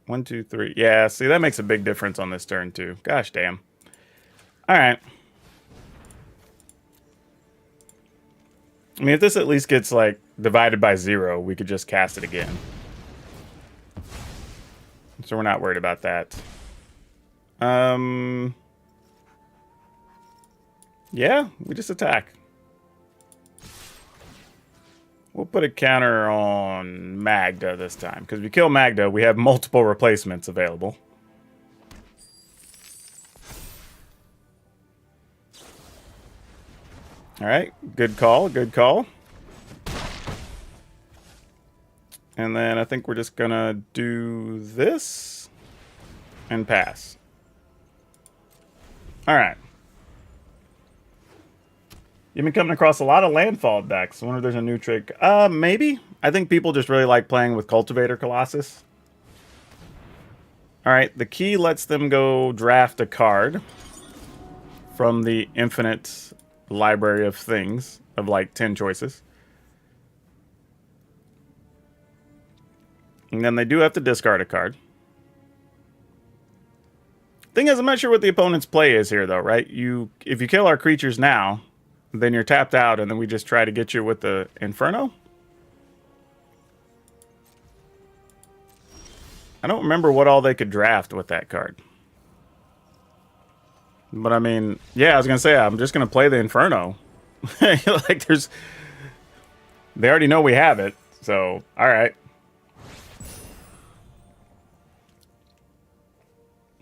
1, 2, 3. Yeah, see, that makes a big difference on this turn, too. Gosh damn. Alright. I mean, if this at least gets, like, divided by 0, we could just cast it again. So we're not worried about that. Yeah, we just attack. We'll put a counter on Magda this time. Because if we kill Magda, we have multiple replacements available. Alright, good call, good call. And then I think we're just gonna do this and pass. Alright. You've been coming across a lot of landfall decks. I wonder if there's a new trick. Maybe. I think people just really like playing with Cultivator Colossus. Alright, the key lets them go draft a card from the infinite library of things, of like 10 choices. And then they do have to discard a card. Thing is, I'm not sure what the opponent's play is here, though, right? If you kill our creatures now, then you're tapped out, and then we just try to get you with the Inferno? I don't remember what all they could draft with that card. But, I mean, yeah, I was going to say, I'm just going to play the Inferno. Like, they already know we have it, so, alright.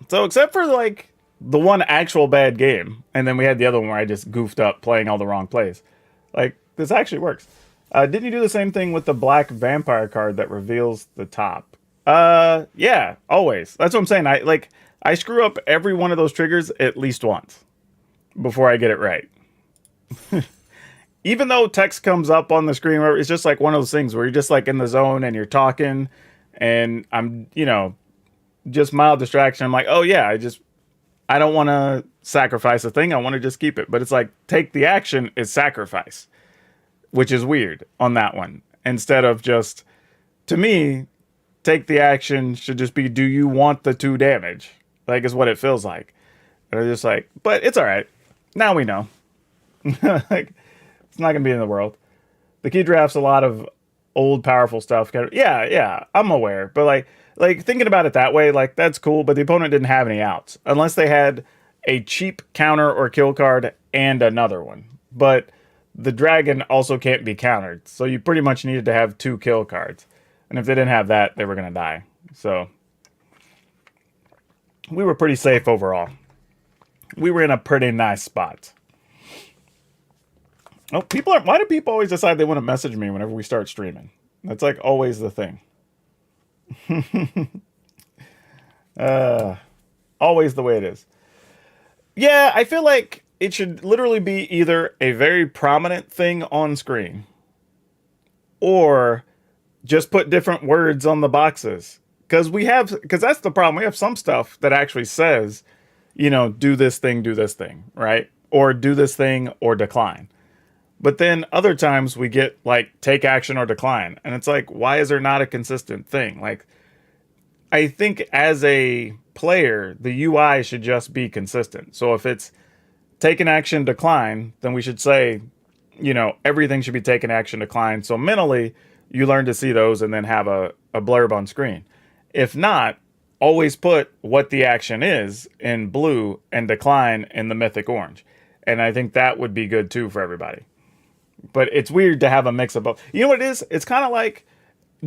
So, except for, like, the one actual bad game, and then we had the other one where I just goofed up playing all the wrong plays. Like, this actually works. Didn't you do the same thing with the black vampire card that reveals the top? Yeah, always. That's what I'm saying. I screw up every one of those triggers at least once before I get it right. Even though text comes up on the screen, it's just like one of those things where you're just like in the zone and you're talking, and I'm, just mild distraction. I'm like, oh yeah, I don't want to sacrifice a thing. I want to just keep it. But it's like, take the action is sacrifice, which is weird on that one. Instead of just, to me, take the action should just be, do you want the 2 damage? Like, is what it feels like. And I'm just like, but it's all right. Now we know. Like, it's not going to be in the world. The key draft's a lot of old, powerful stuff. Yeah, I'm aware. But like thinking about it that way, like, that's cool, but the opponent didn't have any outs. Unless they had a cheap counter or kill card and another one. But the dragon also can't be countered. So you pretty much needed to have 2 kill cards. And if they didn't have that, they were going to die. So we were pretty safe overall. We were in a pretty nice spot. Oh, why do people always decide they want to message me whenever we start streaming? That's like always the thing. Always the way it is. Yeah, I feel like it should literally be either a very prominent thing on screen or just put different words on the boxes. Because that's the problem. We have some stuff that actually says, you know, do this thing, right? Or do this thing or decline. But then other times we get like take action or decline. And it's like, why is there not a consistent thing? Like, I think as a player, the UI should just be consistent. So if it's take an action, decline, then we should say, you know, everything should be taken action, decline. So mentally, you learn to see those and then have a blurb on screen. If not, always put what the action is in blue and decline in the mythic orange. And I think that would be good too for everybody. But it's weird to have a mix of both. You know what it is? It's kind of like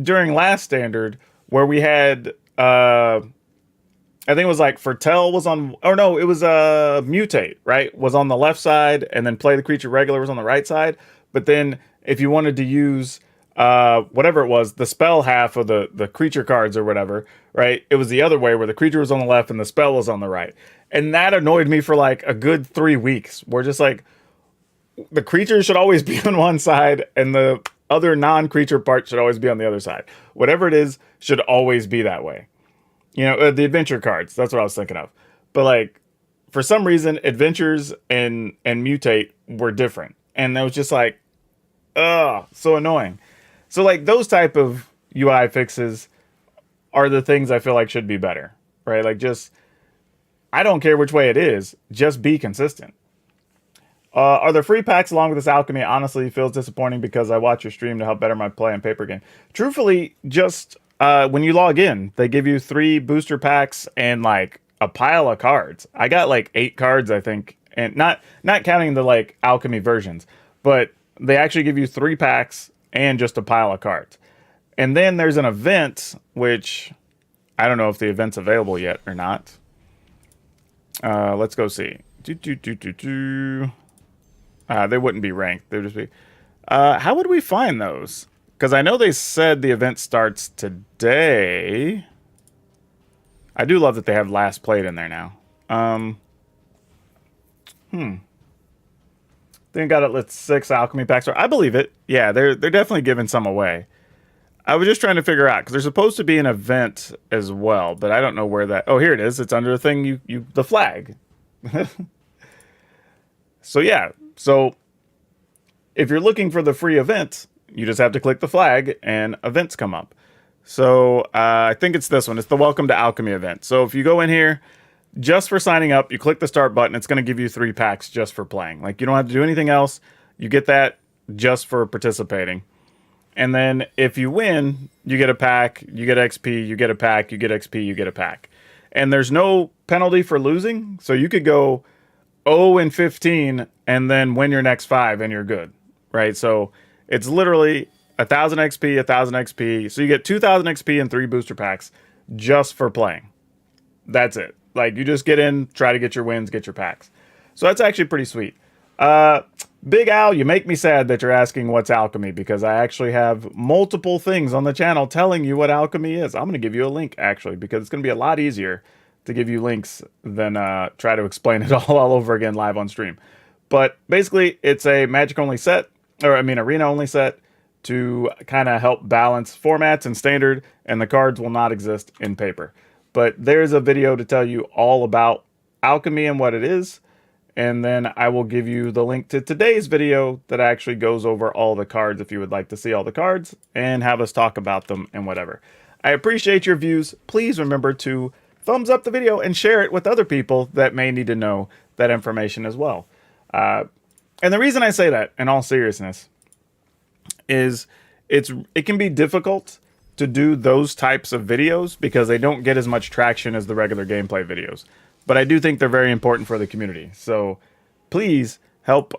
during last standard where we had I think it was like Fertel was on, or no, it was Mutate, right? Was on the left side, and then Play the Creature regular was on the right side. But then if you wanted to use whatever it was, the spell half of the creature cards or whatever, right? It was the other way where the creature was on the left and the spell was on the right. And that annoyed me for like a good 3 weeks. We're just like, the creature should always be on one side and the other non-creature part should always be on the other side. Whatever it is should always be that way. You know, the adventure cards, that's what I was thinking of. But like, for some reason, adventures and mutate were different. And that was just like, so annoying. So like those type of UI fixes are the things I feel like should be better, right? Like just, I don't care which way it is, just be consistent. Are there free packs along with this Alchemy? Honestly, feels disappointing because I watch your stream to help better my play and paper game. Truthfully, just when you log in, they give you 3 booster packs and like a pile of cards. I got like 8 cards, I think, and not counting the like Alchemy versions, but they actually give you 3 packs and just a pile of cards. And then there's an event, which I don't know if the event's available yet or not. Let's go see. They wouldn't be ranked. They'd just be. How would we find those? Because I know they said the event starts today. I do love that they have last played in there now. They got it with 6 Alchemy packs. I believe it. Yeah, they're definitely giving some away. I was just trying to figure out because there's supposed to be an event as well, but I don't know where that. Oh, here it is. It's under the thing the flag. So yeah. So if you're looking for the free event, you just have to click the flag and events come up. So I think it's this one. It's the Welcome to Alchemy event. So if you go in here just for signing up, you click the start button. It's going to give you 3 packs just for playing. Like you don't have to do anything else. You get that just for participating. And then if you win, you get a pack, you get XP, you get a pack, you get XP, you get a pack. And there's no penalty for losing. So you could go 0-15 and then win your next 5 and you're good, right? So it's literally 1,000 XP, 1,000 XP. So you get 2,000 XP and 3 booster packs just for playing. That's it. Like you just get in, try to get your wins, get your packs. So that's actually pretty sweet. Big Al, you make me sad that you're asking what's Alchemy because I actually have multiple things on the channel telling you what Alchemy is. I'm going to give you a link actually because it's going to be a lot easier to give you links than try to explain it all over again live on stream. But basically, it's a Magic-only set, or I mean Arena-only set to kind of help balance formats and standard, and the cards will not exist in paper. But there's a video to tell you all about Alchemy and what it is, and then I will give you the link to today's video that actually goes over all the cards if you would like to see all the cards and have us talk about them and whatever. I appreciate your views. Please remember to thumbs up the video and share it with other people that may need to know that information as well. And the reason I say that, in all seriousness, is it can be difficult to do those types of videos because they don't get as much traction as the regular gameplay videos. But I do think they're very important for the community. So please help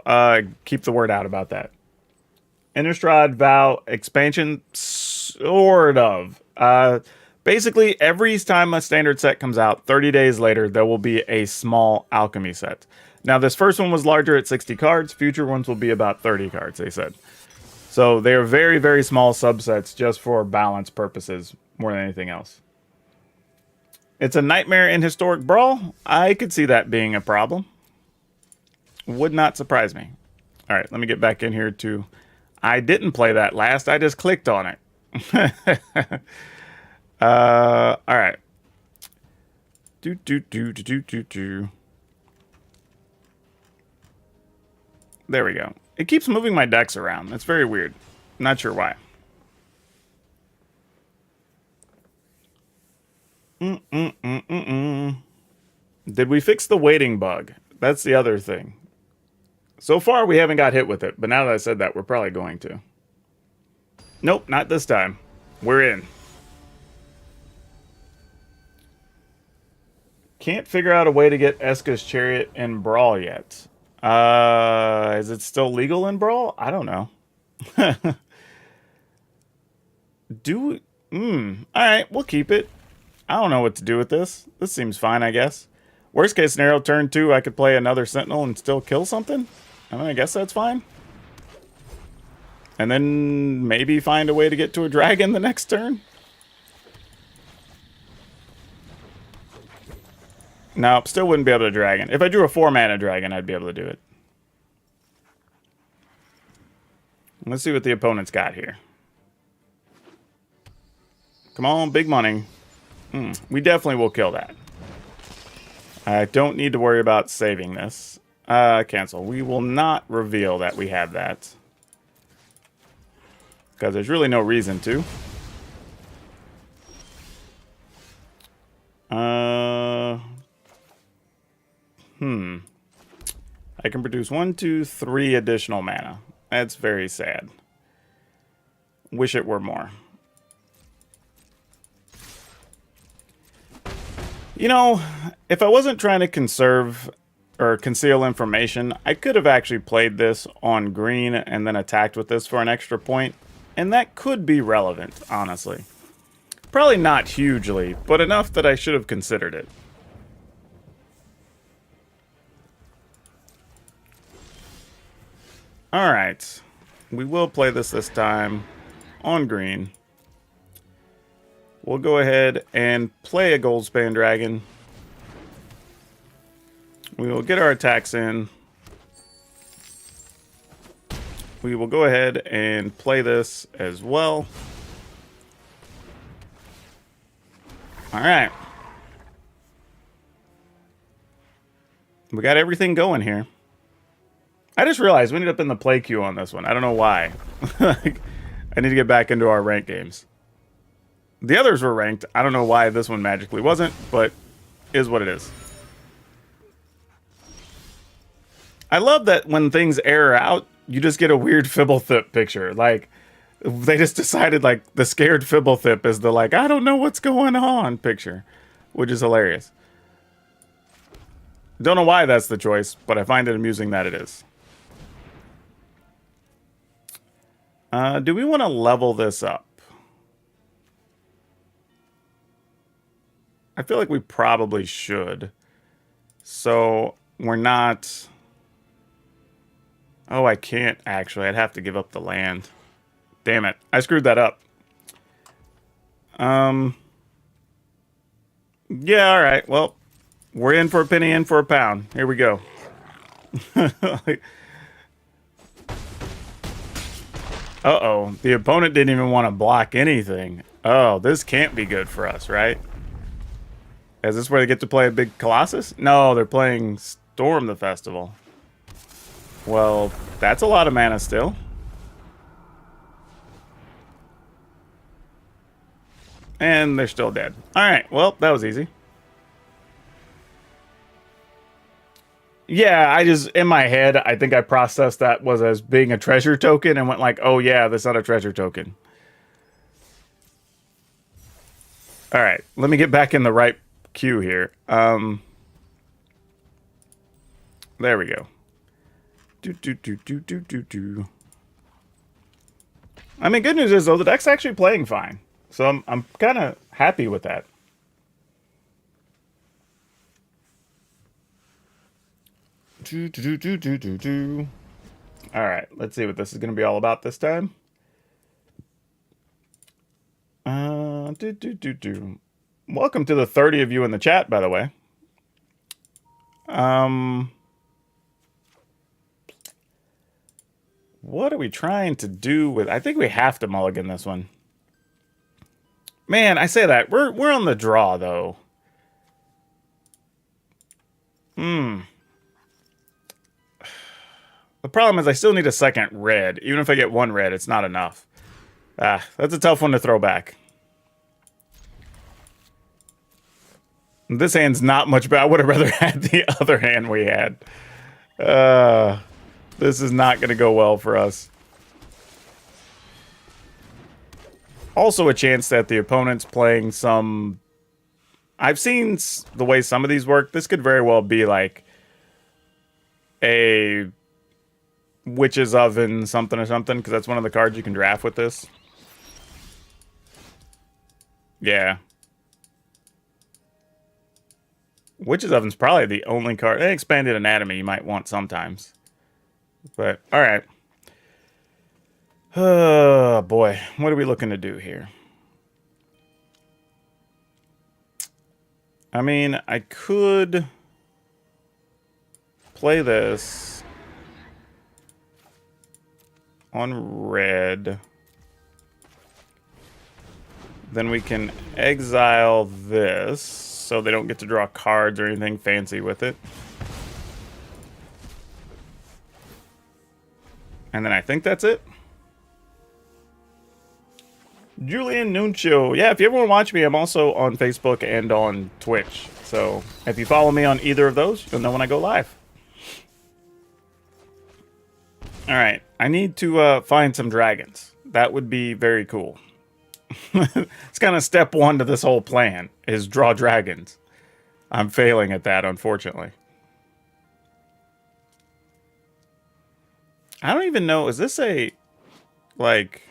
keep the word out about that. Innistrad Vow expansion, sort of. Basically, every time a standard set comes out, 30 days later, there will be a small Alchemy set. Now, this first one was larger at 60 cards. Future ones will be about 30 cards, they said. So they are very, very small subsets just for balance purposes more than anything else. It's a nightmare in Historic Brawl. I could see that being a problem. Would not surprise me. All right, let me get back in here to... I didn't play that last. I just clicked on it. All right. Do, do, do, do, do, do, do. There we go. It keeps moving my decks around. That's very weird. Not sure why. Did we fix the waiting bug? That's the other thing. So far, we haven't got hit with it, but now that I said that, we're probably going to. Nope, not this time. We're in. Can't figure out a way to get Eska's Chariot in Brawl yet. Is it still legal in Brawl? I don't know. Alright, we'll keep it. I don't know what to do with this. This seems fine, I guess. Worst case scenario, turn 2, I could play another Sentinel and still kill something. I mean, I guess that's fine. And then maybe find a way to get to a dragon the next turn. Nope, still wouldn't be able to dragon. If I drew a 4-mana dragon, I'd be able to do it. Let's see what the opponent's got here. Come on, big money. We definitely will kill that. I don't need to worry about saving this. Cancel. We will not reveal that we have that. Because there's really no reason to. I can produce 1, 2, 3 additional mana. That's very sad. Wish it were more. You know, if I wasn't trying to conserve or conceal information, I could have actually played this on green and then attacked with this for an extra point. And that could be relevant, honestly. Probably not hugely, but enough that I should have considered it. Alright. We will play this time on green. We'll go ahead and play a Goldspan Dragon. We will get our attacks in. We will go ahead and play this as well. Alright. We got everything going here. I just realized we ended up in the play queue on this one. I don't know why. I need to get back into our ranked games. The others were ranked. I don't know why this one magically wasn't, but is what it is. I love that when things error out, you just get a weird Fibblethip picture. Like, they just decided, like, the scared Fibblethip is the, like, I don't know what's going on picture, which is hilarious. Don't know why that's the choice, but I find it amusing that it is. Do we want to level this up? I feel like we probably should. So, we're not... Oh, I can't, actually. I'd have to give up the land. Damn it. I screwed that up. Yeah, alright. Well, we're in for a penny, in for a pound. Here we go. Uh-oh. The opponent didn't even want to block anything. Oh, this can't be good for us, right? Is this where they get to play a big Colossus? No, they're playing Storm the Festival. Well, that's a lot of mana still. And they're still dead. Alright, well, that was easy. Yeah, I just, in my head, I think I processed that was as being a treasure token and went like, oh yeah, that's not a treasure token. Alright, let me get back in the right queue here. There we go. I mean, good news is, though, the deck's actually playing fine. So I'm kind of happy with that. Alright, let's see what this is going to be all about this time. Welcome to the 30 of you in the chat, by the way. What are we trying to do with... I think we have to mulligan this one. Man, I say that. We're on the draw, though. The problem is I still need a second red. Even if I get one red, it's not enough. That's a tough one to throw back. This hand's not much better. I would have rather had the other hand we had. This is not going to go well for us. Also a chance that the opponent's playing some... I've seen the way some of these work. This could very well be like a Witch's Oven something or something, because that's one of the cards you can draft with this. Yeah. Witch's Oven's probably the only card. Expanded Anatomy you might want sometimes. But, alright. Oh, boy. What are we looking to do here? I mean, I could play this on red. Then we can exile this so they don't get to draw cards or anything fancy with it. And then I think that's it. Julian Nuncio. Yeah, if you ever want to watch me, I'm also on Facebook and on Twitch. So if you follow me on either of those, you'll know when I go live. Alright, I need to find some dragons. That would be very cool. It's kind of step one to this whole plan, is draw dragons. I'm failing at that, unfortunately. I don't even know, is this a, like...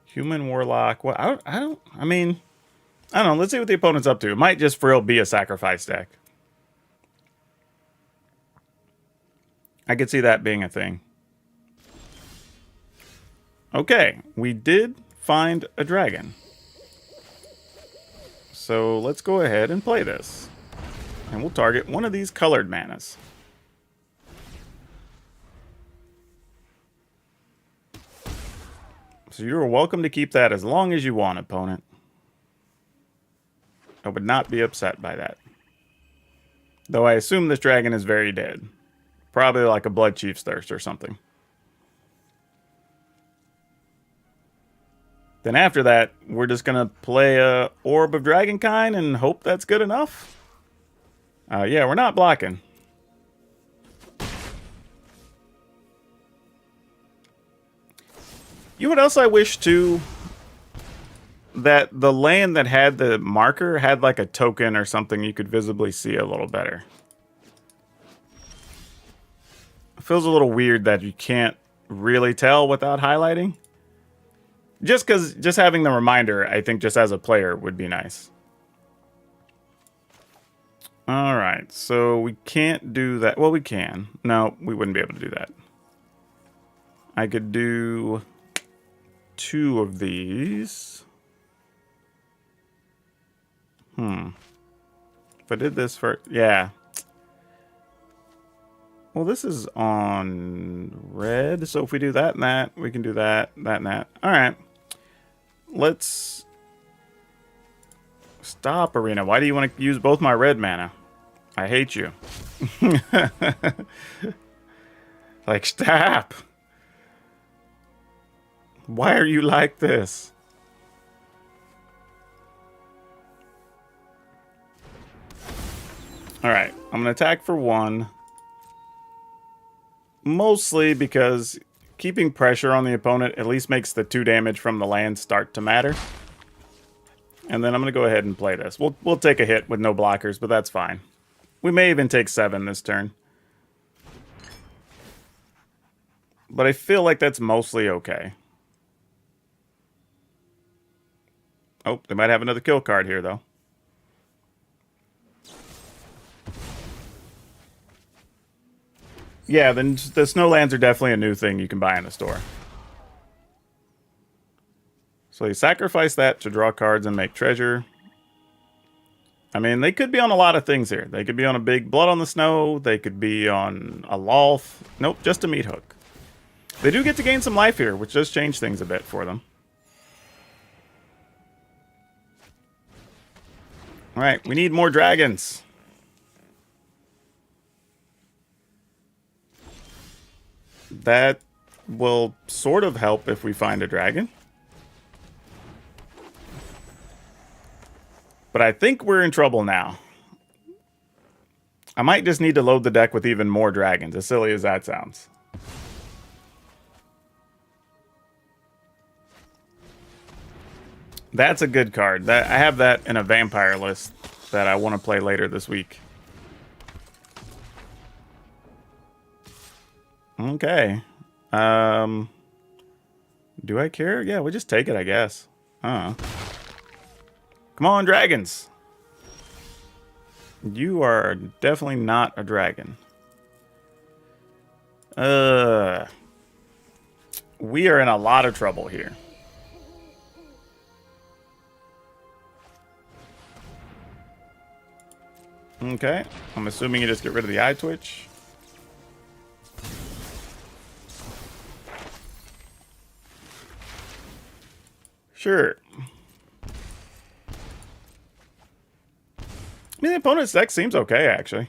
Human Warlock. Well, I don't know. Let's see what the opponent's up to. It might just for real be a sacrifice deck. I could see that being a thing. Okay, we did find a dragon. So let's go ahead and play this. And we'll target one of these colored manas. So you're welcome to keep that as long as you want, opponent. I would not be upset by that. Though I assume this dragon is very dead. Probably like a Blood Chief's Thirst or something. Then after that, we're just going to play a Orb of Dragonkind and hope that's good enough. Yeah, we're not blocking. You know what else I wish too? That the land that had the marker had like a token or something you could visibly see a little better. It feels a little weird that you can't really tell without highlighting. Just having the reminder, I think just as a player would be nice. Alright, so we can't do that. Well, we can. No, we wouldn't be able to do that. I could do... 2 of these. If I did this for... Yeah. Well, this is on red. So if we do that and that, we can do that, that and that. Alright. Let's... Stop, Arena. Why do you want to use both my red mana? I hate you. Like, stop! Why are you like this? Alright, I'm going to attack for 1. Mostly because keeping pressure on the opponent at least makes the 2 damage from the land start to matter. And then I'm going to go ahead and play this. We'll take a hit with no blockers, but that's fine. We may even take 7 this turn. But I feel like that's mostly okay. Oh, they might have another kill card here, though. Yeah, then the Snowlands are definitely a new thing you can buy in the store. So you sacrifice that to draw cards and make treasure. I mean, they could be on a lot of things here. They could be on a big Blood on the Snow. They could be on a Lolth. Nope, just a Meat Hook. They do get to gain some life here, which does change things a bit for them. Alright, we need more dragons. That will sort of help if we find a dragon. But I think we're in trouble now. I might just need to load the deck with even more dragons, as silly as that sounds. That's a good card. I have that in a vampire list that I want to play later this week. Okay. Do I care? Yeah, we just take it, I guess. Come on, dragons. You are definitely not a dragon. We are in a lot of trouble here. Okay. I'm assuming you just get rid of the eye twitch. Sure. I mean, the opponent's deck seems okay, actually.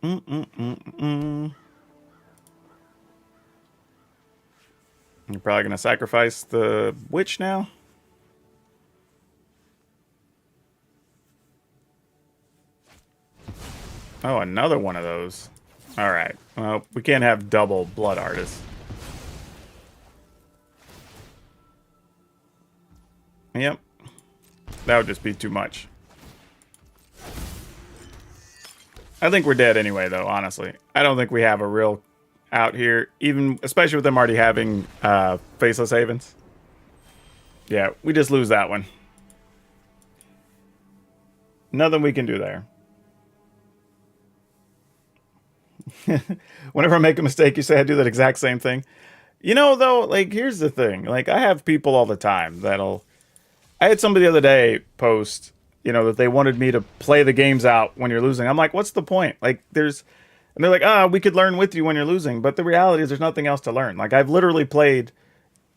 You're probably going to sacrifice the witch now? Oh, another one of those. Alright. Well, we can't have double blood artists. Yep. That would just be too much. I think we're dead anyway, though, honestly. I don't think we have a real out here, even especially with them already having Faceless Havens. Yeah, we just lose that one. Nothing we can do there. Whenever I make a mistake, you say I do that exact same thing. You know, though, like, here's the thing. Like, I have people all the time that'll... I had somebody the other day post, you know, that they wanted me to play the games out when you're losing. I'm like, what's the point? Like, there's... And they're like, we could learn with you when you're losing. But the reality is there's nothing else to learn. Like, I've literally played,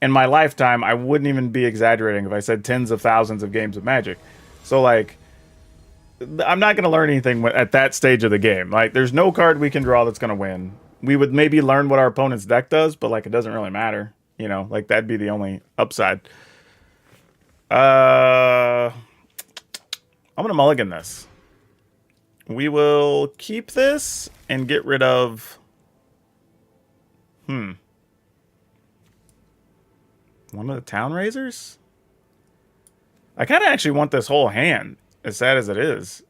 in my lifetime, I wouldn't even be exaggerating if I said tens of thousands of games of Magic. So, like... I'm not going to learn anything at that stage of the game. Like, there's no card we can draw that's going to win. We would maybe learn what our opponent's deck does, but, like, it doesn't really matter. You know, like, that'd be the only upside. I'm going to mulligan this. We will keep this and get rid of... One of the Town Raisers? I kind of actually want this whole hand. As sad as it is.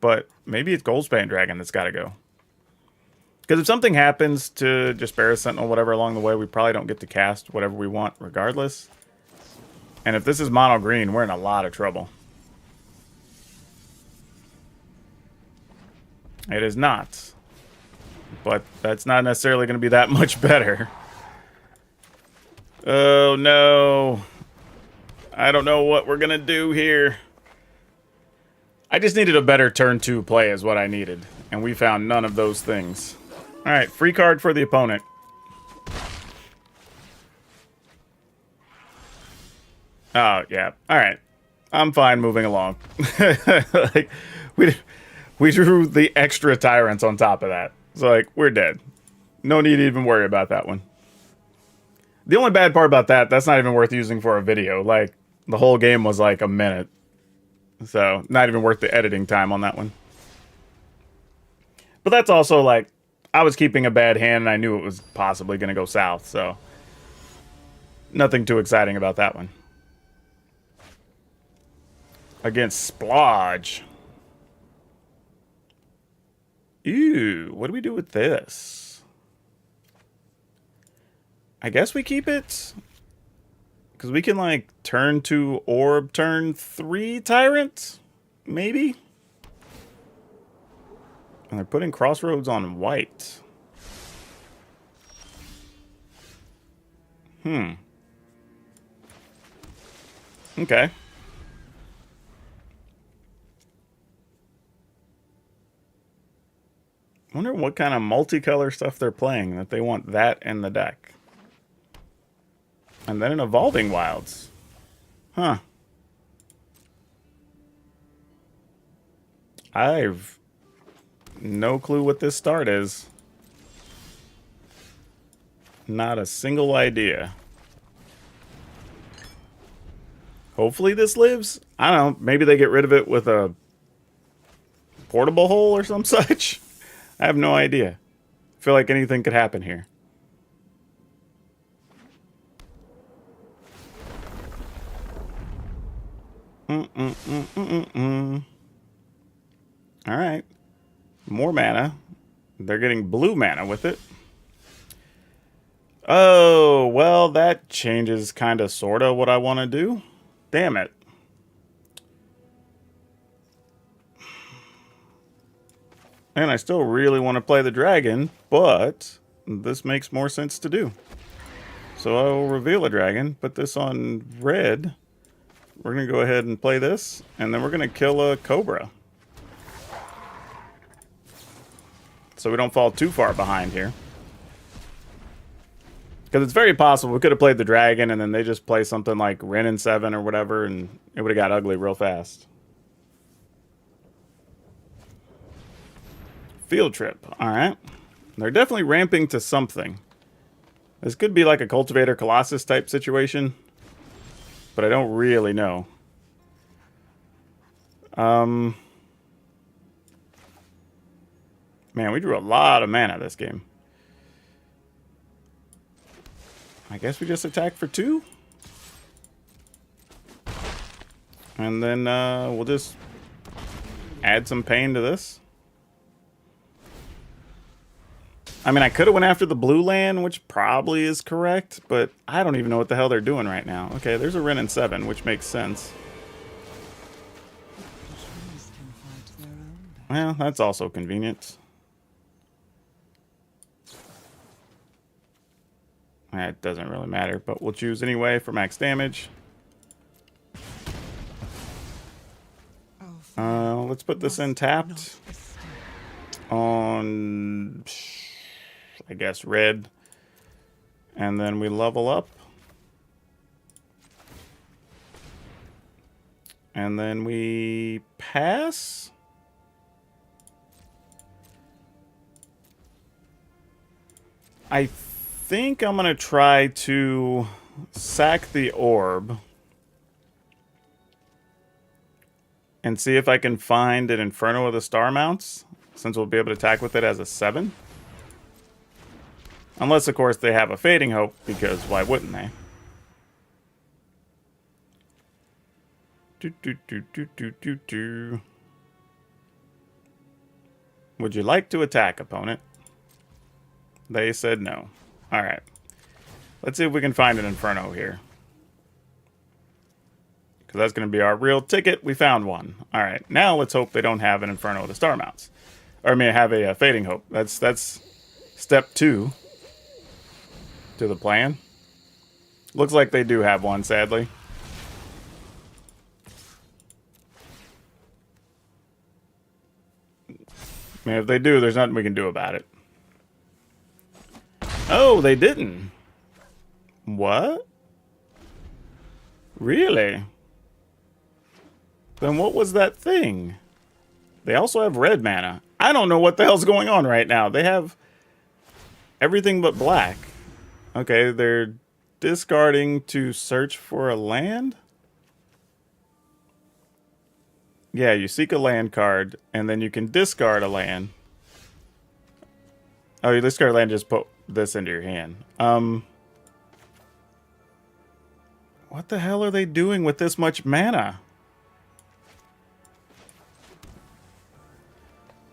But maybe it's Goldspan Dragon that's got to go. Because if something happens to Jaspera Sentinel, whatever, along the way, we probably don't get to cast whatever we want regardless. And if this is mono green, we're in a lot of trouble. It is not. But that's not necessarily going to be that much better. Oh, no. I don't know what we're going to do here. I just needed a better turn 2 play is what I needed. And we found none of those things. Alright, free card for the opponent. Oh, yeah. Alright. I'm fine moving along. Like, we drew the extra tyrants on top of that. So, like, we're dead. No need to even worry about that one. The only bad part about that's not even worth using for a video. Like, the whole game was like a minute. So, not even worth the editing time on that one. But that's also, like, I was keeping a bad hand, and I knew it was possibly going to go south, so... Nothing too exciting about that one. Against Splodge. Ew, what do we do with this? I guess we keep it... Because we can, like, turn 2 orb, turn 3 tyrant? Maybe? And they're putting Crossroads on white. Okay. Wonder what kind of multicolor stuff they're playing that they want that in the deck. And then an Evolving Wilds. Huh. I've no clue what this start is. Not a single idea. Hopefully this lives. I don't know. Maybe they get rid of it with a portable hole or some such. I have no idea. I feel like anything could happen here. Alright. More mana. They're getting blue mana with it. Oh, well, that changes kind of, sort of what I want to do. Damn it. And I still really want to play the dragon, but this makes more sense to do. So I'll reveal a dragon, put this on red. We're going to go ahead and play this, and then we're going to kill a cobra. So we don't fall too far behind here. Because it's very possible we could have played the dragon, and then they just play something like Wrenn and 7 or whatever, and it would have got ugly real fast. Field trip. Alright. They're definitely ramping to something. This could be like a Cultivator Colossus type situation. But I don't really know. Man, we drew a lot of mana this game. I guess we just attack for 2. And then we'll just add some pain to this. I mean, I could have went after the blue land, which probably is correct, but I don't even know what the hell they're doing right now. Okay, there's a Wrenn and 7, which makes sense. Well, that's also convenient. It doesn't really matter, but we'll choose anyway for max damage. Let's put this in tapped on, I guess, red. And then we level up. And then we pass. I think I'm going to try to sack the orb and see if I can find an Inferno of the Star Mounts, since we'll be able to attack with it as a 7. Unless, of course, they have a Fading Hope, because why wouldn't they? Would you like to attack, opponent? They said no. Alright. Let's see if we can find an Inferno here. Because that's going to be our real ticket. We found one. Alright, now let's hope they don't have an Inferno of the Star Mounts. Or I mean, have a Fading Hope. That's step 2 to the plan. Looks like they do have one, sadly. I mean, if they do, there's nothing we can do about it. Oh, they didn't. What? Really? Then what was that thing? They also have red mana. I don't know what the hell's going on right now. They have everything but black. Okay, they're discarding to search for a land? Yeah, you seek a land card, and then you can discard a land. Oh, you discard a land, just put this into your hand. What the hell are they doing with this much mana?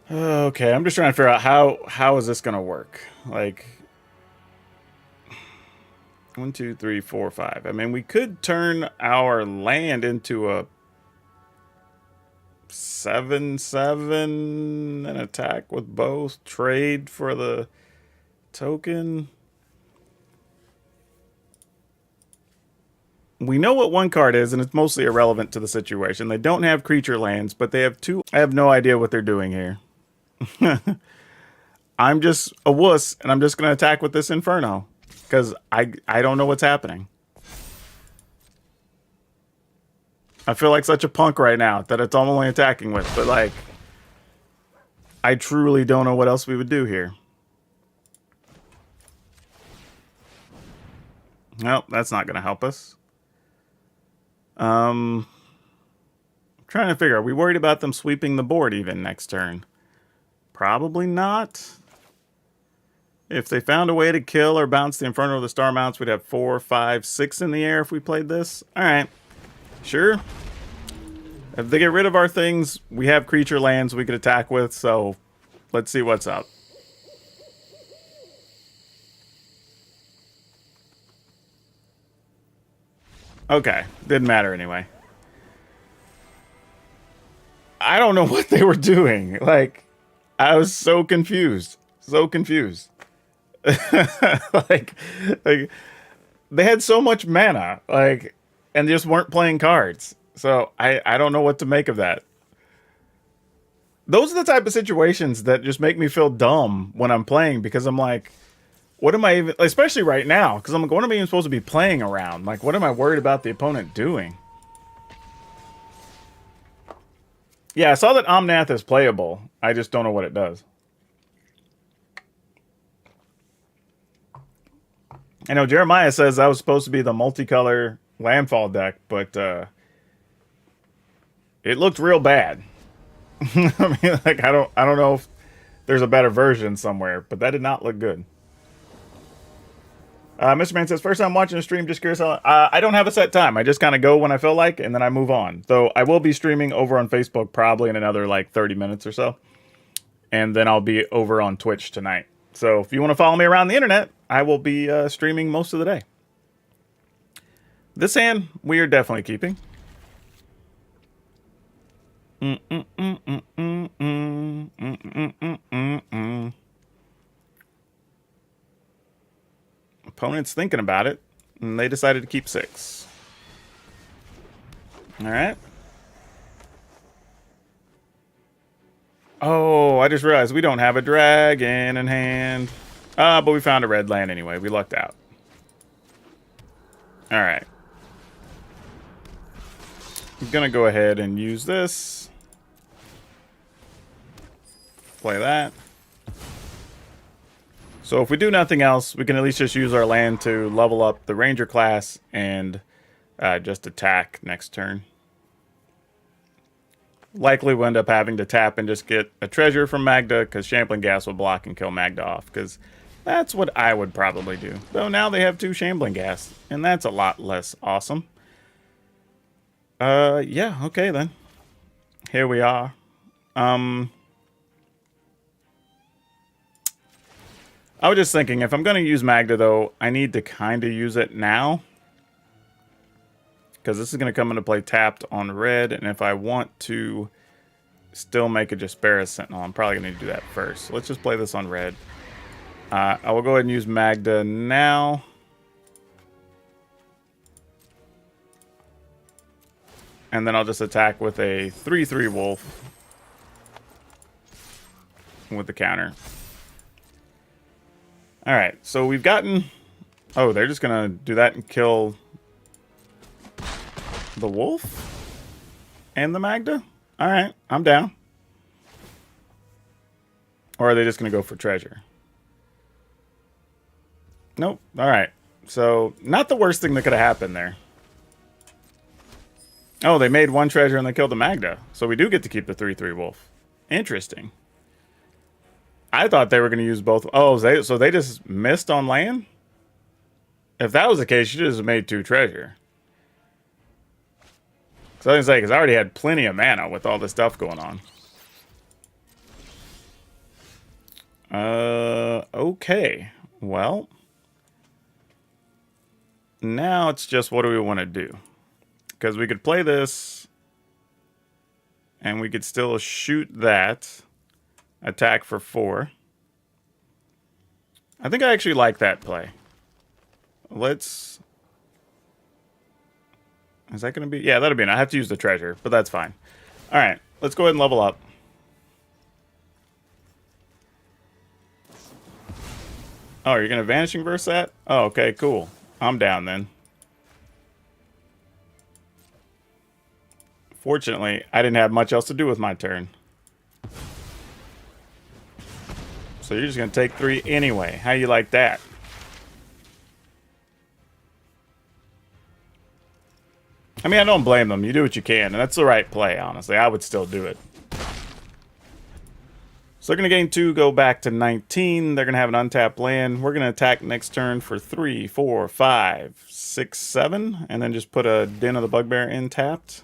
Okay, I'm just trying to figure out how is this gonna work? Like 1, 2, 3, 4, 5. I mean, we could turn our land into a 7/7 and attack with both. Trade for the token. We know what one card is, and it's mostly irrelevant to the situation. They don't have creature lands, but they have 2. I have no idea what they're doing here. I'm just a wuss, and I'm just going to attack with this Inferno. Because I don't know what's happening. I feel like such a punk right now that it's all I'm only attacking with. But, like, I truly don't know what else we would do here. Nope, that's not going to help us. Trying to figure, are we worried about them sweeping the board even next turn? Probably not. If they found a way to kill or bounce the Inferno of the Star Mounts, we'd have 4, 5, 6 in the air if we played this. Alright. Sure. If they get rid of our things, we have creature lands we could attack with, so let's see what's up. Okay, didn't matter anyway. I don't know what they were doing. Like, I was so confused. So confused. like, they had so much mana, like, and just weren't playing cards. So I don't know what to make of that. Those are the type of situations that just make me feel dumb when I'm playing, because I'm like, what am I even, especially right now, because I'm like, what am I even supposed to be playing around? Like, what am I worried about the opponent doing? Yeah, I saw that Omnath is playable. I just don't know what it does. I know Jeremiah says that was supposed to be the multicolor landfall deck, but it looked real bad. I mean, like, I don't know if there's a better version somewhere, but that did not look good. Mr. Man says, first time watching a stream, just curious how... I don't have a set time. I just kind of go when I feel like, and then I move on. Though I will be streaming over on Facebook probably in another, like, 30 minutes or so. And then I'll be over on Twitch tonight. So if you want to follow me around the internet, I will be streaming most of the day. This hand, we are definitely keeping. Opponent's thinking about it, and they decided to keep 6. Alright. Oh, I just realized we don't have a dragon in hand. But we found a red land anyway. We lucked out. Alright. I'm gonna go ahead and use this. Play that. So if we do nothing else, we can at least just use our land to level up the Ranger class and just attack next turn. Likely we'll end up having to tap and just get a treasure from Magda, because Shambling Gas will block and kill Magda off, because that's what I would probably do. Though now they have 2 Shambling Gas, and that's a lot less awesome. Yeah, okay then. Here we are. I was just thinking, if I'm going to use Magda, though, I need to kind of use it now. Because this is going to come into play tapped on red, and if I want to still make a Jaspera Sentinel, I'm probably going to do that first. So let's just play this on red. I will go ahead and use Magda now. And then I'll just attack with a 3/3 wolf with the counter. Alright, so we've gotten... Oh, they're just going to do that and kill the wolf and the Magda? Alright, I'm down. Or are they just going to go for treasure? Nope. Alright, so not the worst thing that could have happened there. Oh, they made 1 treasure and they killed the Magda. So we do get to keep the 3/3 wolf. Interesting. I thought they were going to use both. Oh, so they just missed on land? If that was the case, you just made 2 treasure. So I was going to say, because I already had plenty of mana with all this stuff going on. Okay. Well. Now it's just, what do we want to do? Because we could play this. And we could still shoot that. Attack for 4. I think I actually like that play. Let's... Is that going to be... Yeah, that'll be enough. I have to use the treasure, but that's fine. Alright, let's go ahead and level up. Oh, you're going to Vanishing Verse that? Oh, okay, cool. I'm down then. Fortunately, I didn't have much else to do with my turn. So you're just going to take 3 anyway. How you like that? I mean, I don't blame them. You do what you can, and that's the right play, honestly. I would still do it. So they're going to gain 2, go back to 19. They're going to have an untapped land. We're going to attack next turn for 3, 4, 5, 6, 7, and then just put a Den of the Bugbear in tapped.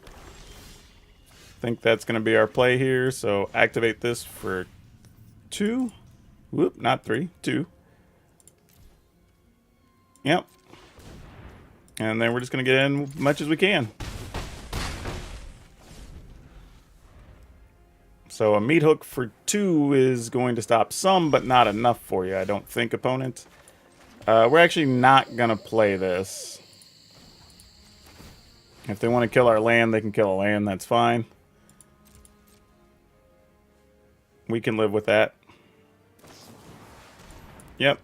I think that's going to be our play here, so activate this for 2. Whoop, not 3, 2. Yep. And then we're just going to get in as much as we can. So a meat hook for 2 is going to stop some, but not enough for you, I don't think, opponent. We're actually not going to play this. If they want to kill our land, they can kill a land, that's fine. We can live with that. Yep.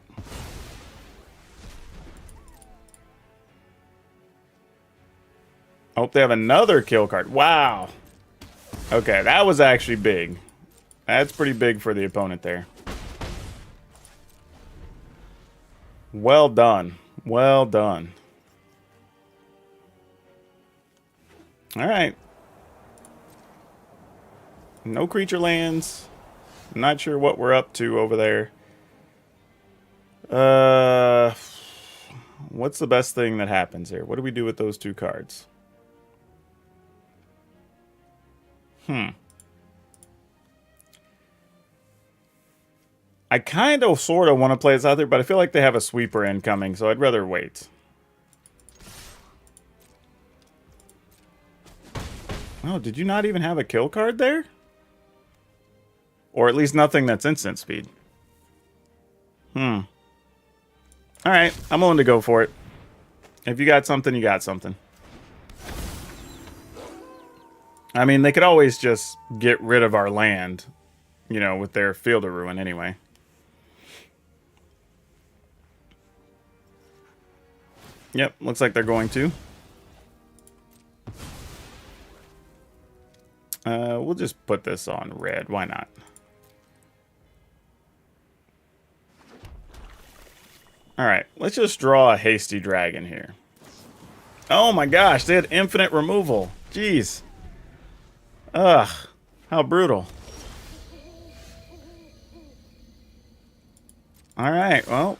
I hope they have another kill card. Wow. Okay, that was actually big. That's pretty big for the opponent there. Well done. Well done. All right. No creature lands. I'm not sure what we're up to over there. What's the best thing that happens here? What do we do with those 2 cards? I kind of sort of want to play this out there, but I feel like they have a sweeper incoming, so I'd rather wait. Oh, did you not even have a kill card there? Or at least nothing that's instant speed. Alright, I'm willing to go for it. If you got something, you got something. I mean, they could always just get rid of our land, you know, with their Field of Ruin anyway. Yep, looks like they're going to. We'll just put this on red. Why not? Alright, let's just draw a hasty dragon here. Oh my gosh, they had infinite removal. Jeez. Ugh, how brutal. Alright, well.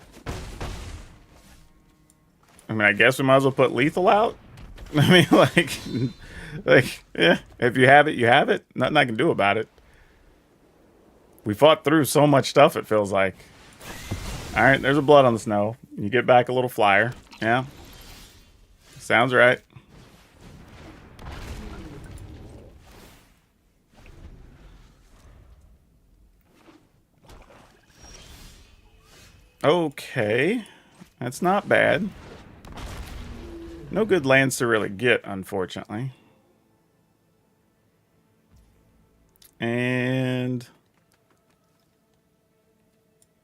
I mean, I guess we might as well put lethal out. I mean, like, yeah, if you have it, you have it. Nothing I can do about it. We fought through so much stuff, it feels like. Alright, there's a blood on the snow. You get back a little flyer. Yeah. Sounds right. Okay. That's not bad. No good lands to really get, unfortunately. And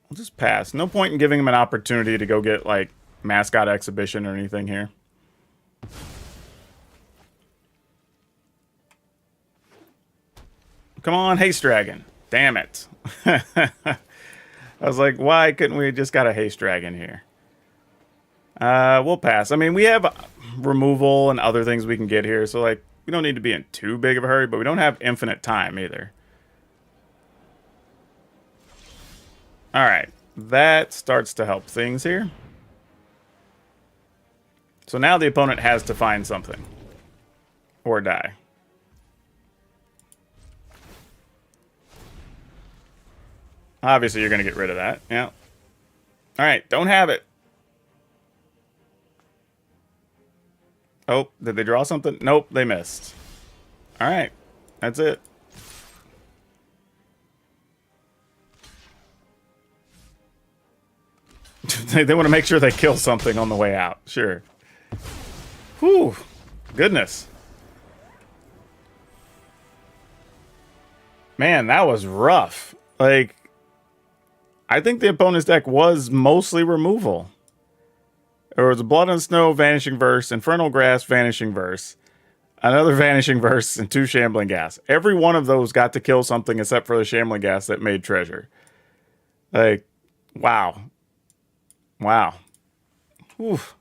I'll just pass. No point in giving him an opportunity to go get, like, mascot exhibition or anything here. Come on, Haste Dragon. Damn it. I was like, why couldn't we just got a Haste Dragon here? We'll pass. I mean, we have removal and other things we can get here, so, like, we don't need to be in too big of a hurry, but we don't have infinite time either. Alright, that starts to help things here. So now the opponent has to find something. Or die. Obviously, you're going to get rid of that. Yeah. Alright, don't have it. Oh, did they draw something? Nope, they missed. Alright, that's it. They want to make sure they kill something on the way out. Sure. Whew. Goodness. Man, that was rough. Like, I think the opponent's deck was mostly removal. There was a Blood and Snow, Vanishing Verse, Infernal Grass, Vanishing Verse, another Vanishing Verse, and 2 Shambling Gas. Every one of those got to kill something except for the Shambling Gas that made treasure. Like, wow. Wow. Oof.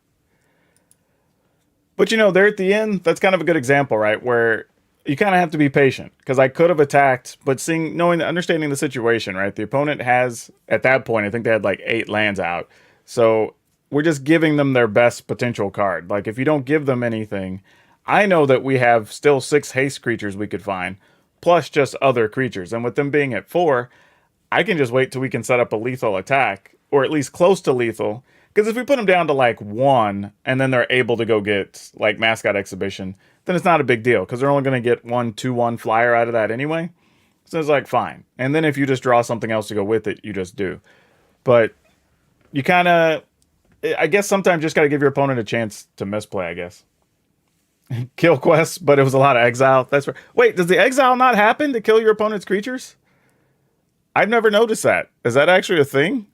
But you know, there at the end, that's kind of a good example, right? Where you kind of have to be patient because I could have attacked, but understanding the situation, right? The opponent has, at that point, I think they had like 8 lands out. So we're just giving them their best potential card. Like, if you don't give them anything, I know that we have still 6 haste creatures we could find, plus just other creatures. And with them being at 4, I can just wait till we can set up a lethal attack, or at least close to lethal. Because if we put them down to like 1, and then they're able to go get like Mascot Exhibition, then it's not a big deal, because they're only going to get 1 2/1 flyer out of that anyway. So it's like, fine. And then if you just draw something else to go with it, you just do. But you kind of, I guess sometimes just got to give your opponent a chance to misplay, I guess. Kill quests, but it was a lot of exile. That's right. Wait, does the exile not happen to kill your opponent's creatures? I've never noticed that. Is that actually a thing?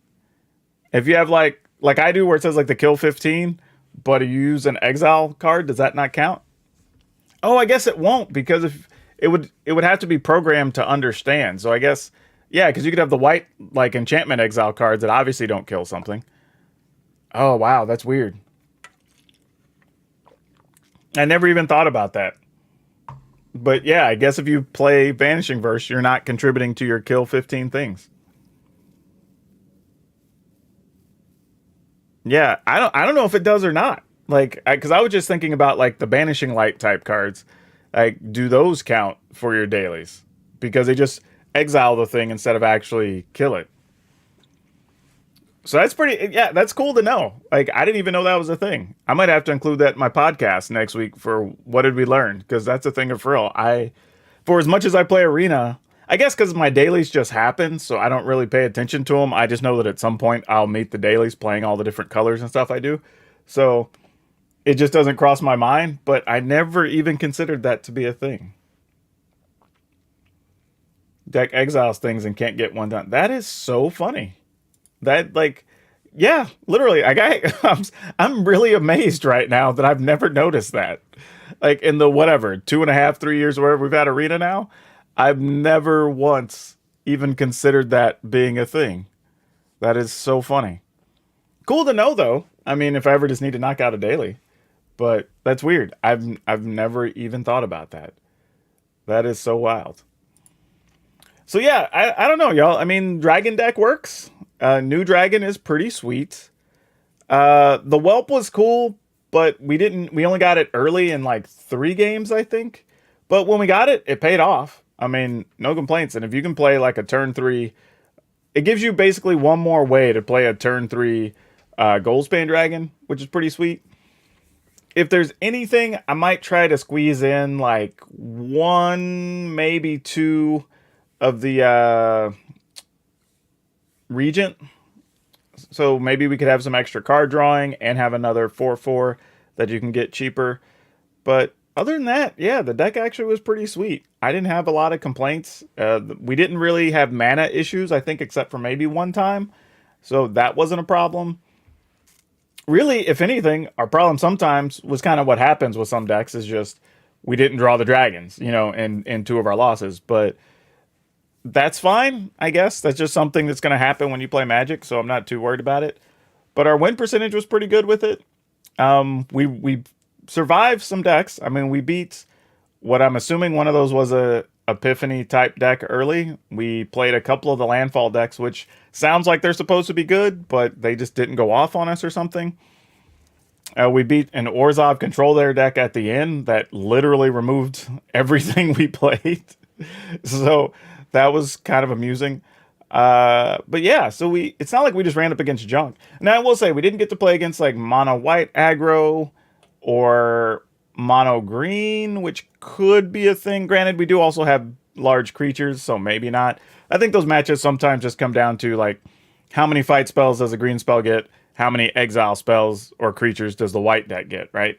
If you have like I do, where it says like the kill 15, but you use an exile card, does that not count? Oh, I guess it won't, because if it would have to be programmed to understand. So I guess, yeah, because you could have the white like enchantment exile cards that obviously don't kill something. Oh wow, that's weird. I never even thought about that. But yeah, I guess if you play Vanishing Verse, you're not contributing to your kill 15 things. Yeah, I don't know if it does or not. Like, because I was just thinking about like the Banishing Light type cards. Like, do those count for your dailies? Because they just exile the thing instead of actually kill it. So that's pretty, yeah, that's cool to know. Like, I didn't even know that was a thing. I might have to include that in my podcast next week for what did we learn? Because that's a thing of real. For as much as I play Arena, I guess because my dailies just happen, so I don't really pay attention to them. I just know that at some point I'll meet the dailies playing all the different colors and stuff I do. So it just doesn't cross my mind, but I never even considered that to be a thing. Deck exiles things and can't get one done. That is so funny. That, like, yeah, literally, I'm really amazed right now that I've never noticed that. Like, in the whatever 2.5, 3 years, wherever we've had Arena now, I've never once even considered that being a thing. That is so funny. Cool to know, though. I mean, if I ever just need to knock out a daily, but that's weird. I've never even thought about that. That is so wild. So yeah, I don't know, y'all. I mean, Dragon deck works. New Dragon is pretty sweet. The Whelp was cool, but we only got it early in like 3 games, I think. But when we got it, it paid off. I mean, no complaints. And if you can play like a turn 3, it gives you basically one more way to play a turn 3 Goldspan Dragon, which is pretty sweet. If there's anything, I might try to squeeze in like 1, maybe 2 of the Regent. So maybe we could have some extra card drawing and have another 4/4 that you can get cheaper. But other than that, yeah, the deck actually was pretty sweet. I didn't have a lot of complaints. We didn't really have mana issues, I think, except for maybe one time. So that wasn't a problem. Really, if anything, our problem sometimes was kind of what happens with some decks is just we didn't draw the dragons, in 2 of our losses. But that's fine, I guess. That's just something that's going to happen when you play Magic, so I'm not too worried about it. But our win percentage was pretty good with it. We survived some decks. I mean, we beat what I'm assuming one of those was a Epiphany type deck early. We played a couple of the landfall decks, which sounds like they're supposed to be good, but they just didn't go off on us or something. We beat an Orzhov control their deck at the end that literally removed everything we played. So that was kind of amusing. But yeah, so it's not like we just ran up against junk. Now I will say we didn't get to play against like mono white aggro or mono green, which could be a thing. Granted, we do also have large creatures, so maybe not. I think those matches sometimes just come down to like how many fight spells does a green spell get? How many exile spells or creatures does the white deck get, right?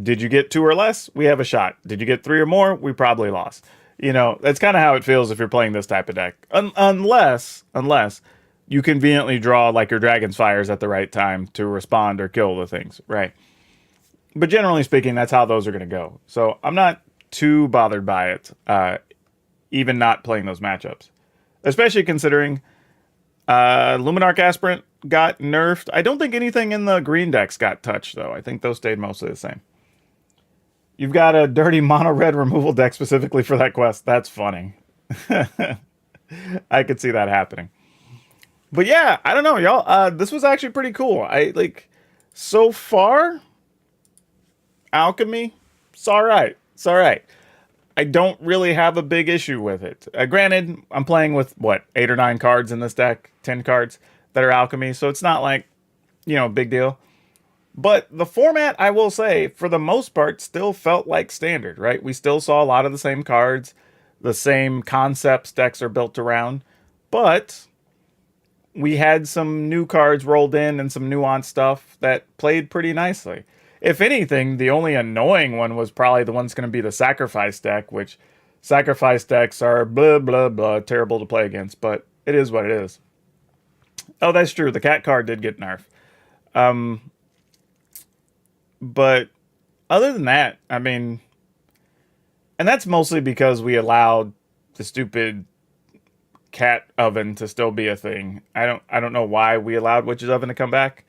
Did you get 2 or less? We have a shot. Did you get 3 or more? We probably lost. That's kind of how it feels if you're playing this type of deck. Unless you conveniently draw like your Dragon's Fires at the right time to respond or kill the things, right? But generally speaking, that's how those are going to go. So I'm not too bothered by it, even not playing those matchups. Especially considering Luminarch Aspirant got nerfed. I don't think anything in the green decks got touched, though. I think those stayed mostly the same. You've got a dirty mono-red removal deck specifically for that quest. That's funny. I could see that happening. But yeah, I don't know, y'all. This was actually pretty cool. So far, Alchemy, it's all right. It's all right. I don't really have a big issue with it. Granted, I'm playing with, what, 8 or 9 cards in this deck? 10 cards that are Alchemy, so it's not like, big deal. But the format, I will say, for the most part, still felt like standard, right? We still saw a lot of the same cards. The same concepts decks are built around. But we had some new cards rolled in and some nuanced stuff that played pretty nicely. If anything, the only annoying one was probably the one that's going to be the Sacrifice deck, which Sacrifice decks are blah, blah, blah, terrible to play against, but it is what it is. Oh, that's true. The cat card did get nerfed. But other than that, I mean, and that's mostly because we allowed the stupid cat oven to still be a thing. I don't know why we allowed Witch's Oven to come back.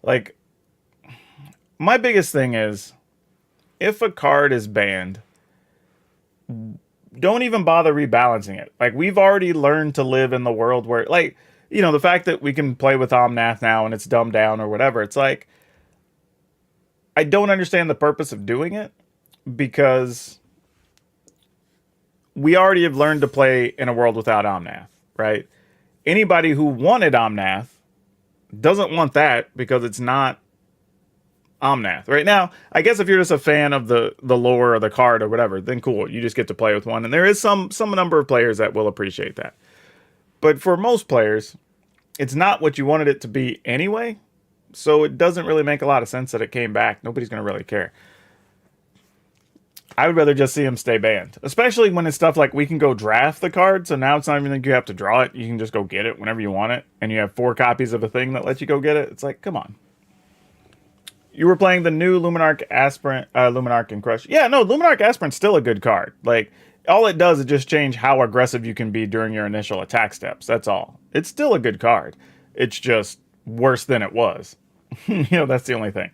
Like, my biggest thing is, if a card is banned, don't even bother rebalancing it. Like, we've already learned to live in the world where, like, the fact that we can play with Omnath now and it's dumbed down or whatever, it's like, I don't understand the purpose of doing it, because we already have learned to play in a world without Omnath, right? Anybody who wanted Omnath doesn't want that because it's not Omnath. Right now, I guess if you're just a fan of the lore or the card or whatever, then cool, you just get to play with one. And there is some number of players that will appreciate that. But for most players, it's not what you wanted it to be anyway. So it doesn't really make a lot of sense that it came back. Nobody's going to really care. I would rather just see him stay banned. Especially when it's stuff like we can go draft the card. So now it's not even like you have to draw it. You can just go get it whenever you want it. And you have 4 copies of a thing that lets you go get it. It's like, come on. You were playing the new Luminarch Aspirant, Luminarch and Crush. Yeah, no, Luminarch Aspirant's still a good card. Like, all it does is just change how aggressive you can be during your initial attack steps. That's all. It's still a good card. It's just worse than it was. That's the only thing.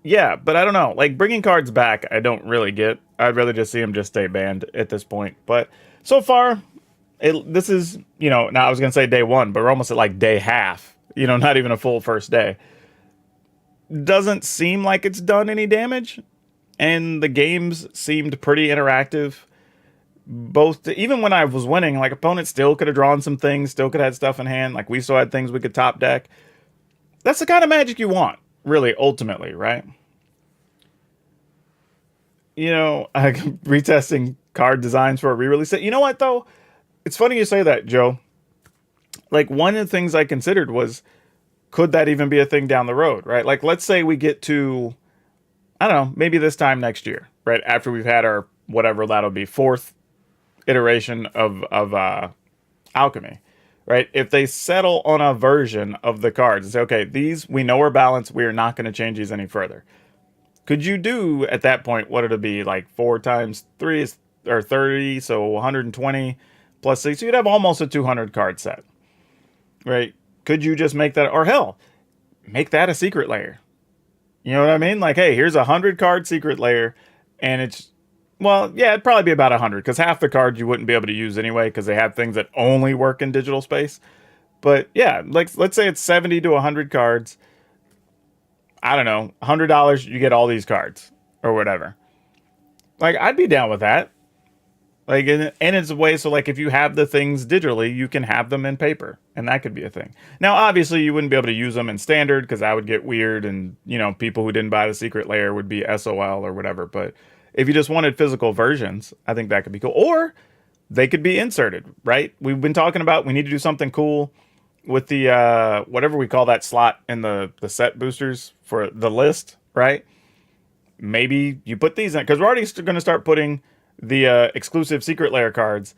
Yeah, but I don't know. Like, bringing cards back, I don't really get. I'd rather just see them just stay banned at this point. But so far, this is, now I was going to say day 1, but we're almost at like day half. Not even a full first day. Doesn't seem like it's done any damage. And the games seemed pretty interactive. Even when I was winning, like, opponents still could have drawn some things, still could have had stuff in hand. Like, we still had things we could top deck. That's the kind of magic you want, really, ultimately, right? Retesting card designs for a re-release. You know what, though? It's funny you say that, Joe. Like, one of the things I considered was, could that even be a thing down the road, right? Like, let's say we get to, I don't know, maybe this time next year, right? After we've had our, whatever that'll be, 4th iteration of Alchemy, right? If they settle on a version of the cards and say, okay, these, we know are balanced, we are not going to change these any further. Could you do, at that point, what it'll be, like 4 times 3 is, or 30, so 120 plus 6, you'd have almost a 200 card set, right? Could you just make that, or hell, make that a secret layer? You know what I mean? Like, hey, here's a 100 card secret layer, and it's, well, yeah, it'd probably be about 100, because half the cards you wouldn't be able to use anyway, because they have things that only work in digital space. But yeah, like, let's say it's 70 to 100 cards. I don't know, $100, you get all these cards, or whatever. Like, I'd be down with that. Like, and it's a way, so like, if you have the things digitally, you can have them in paper, and that could be a thing. Now, obviously, you wouldn't be able to use them in standard, because that would get weird, and, people who didn't buy the secret layer would be SOL or whatever. But if you just wanted physical versions, I think that could be cool. Or they could be inserted, right? We've been talking about, we need to do something cool with the, whatever we call that slot in the set boosters for the list, right? Maybe you put these in, because we're already going to start putting the exclusive secret layer cards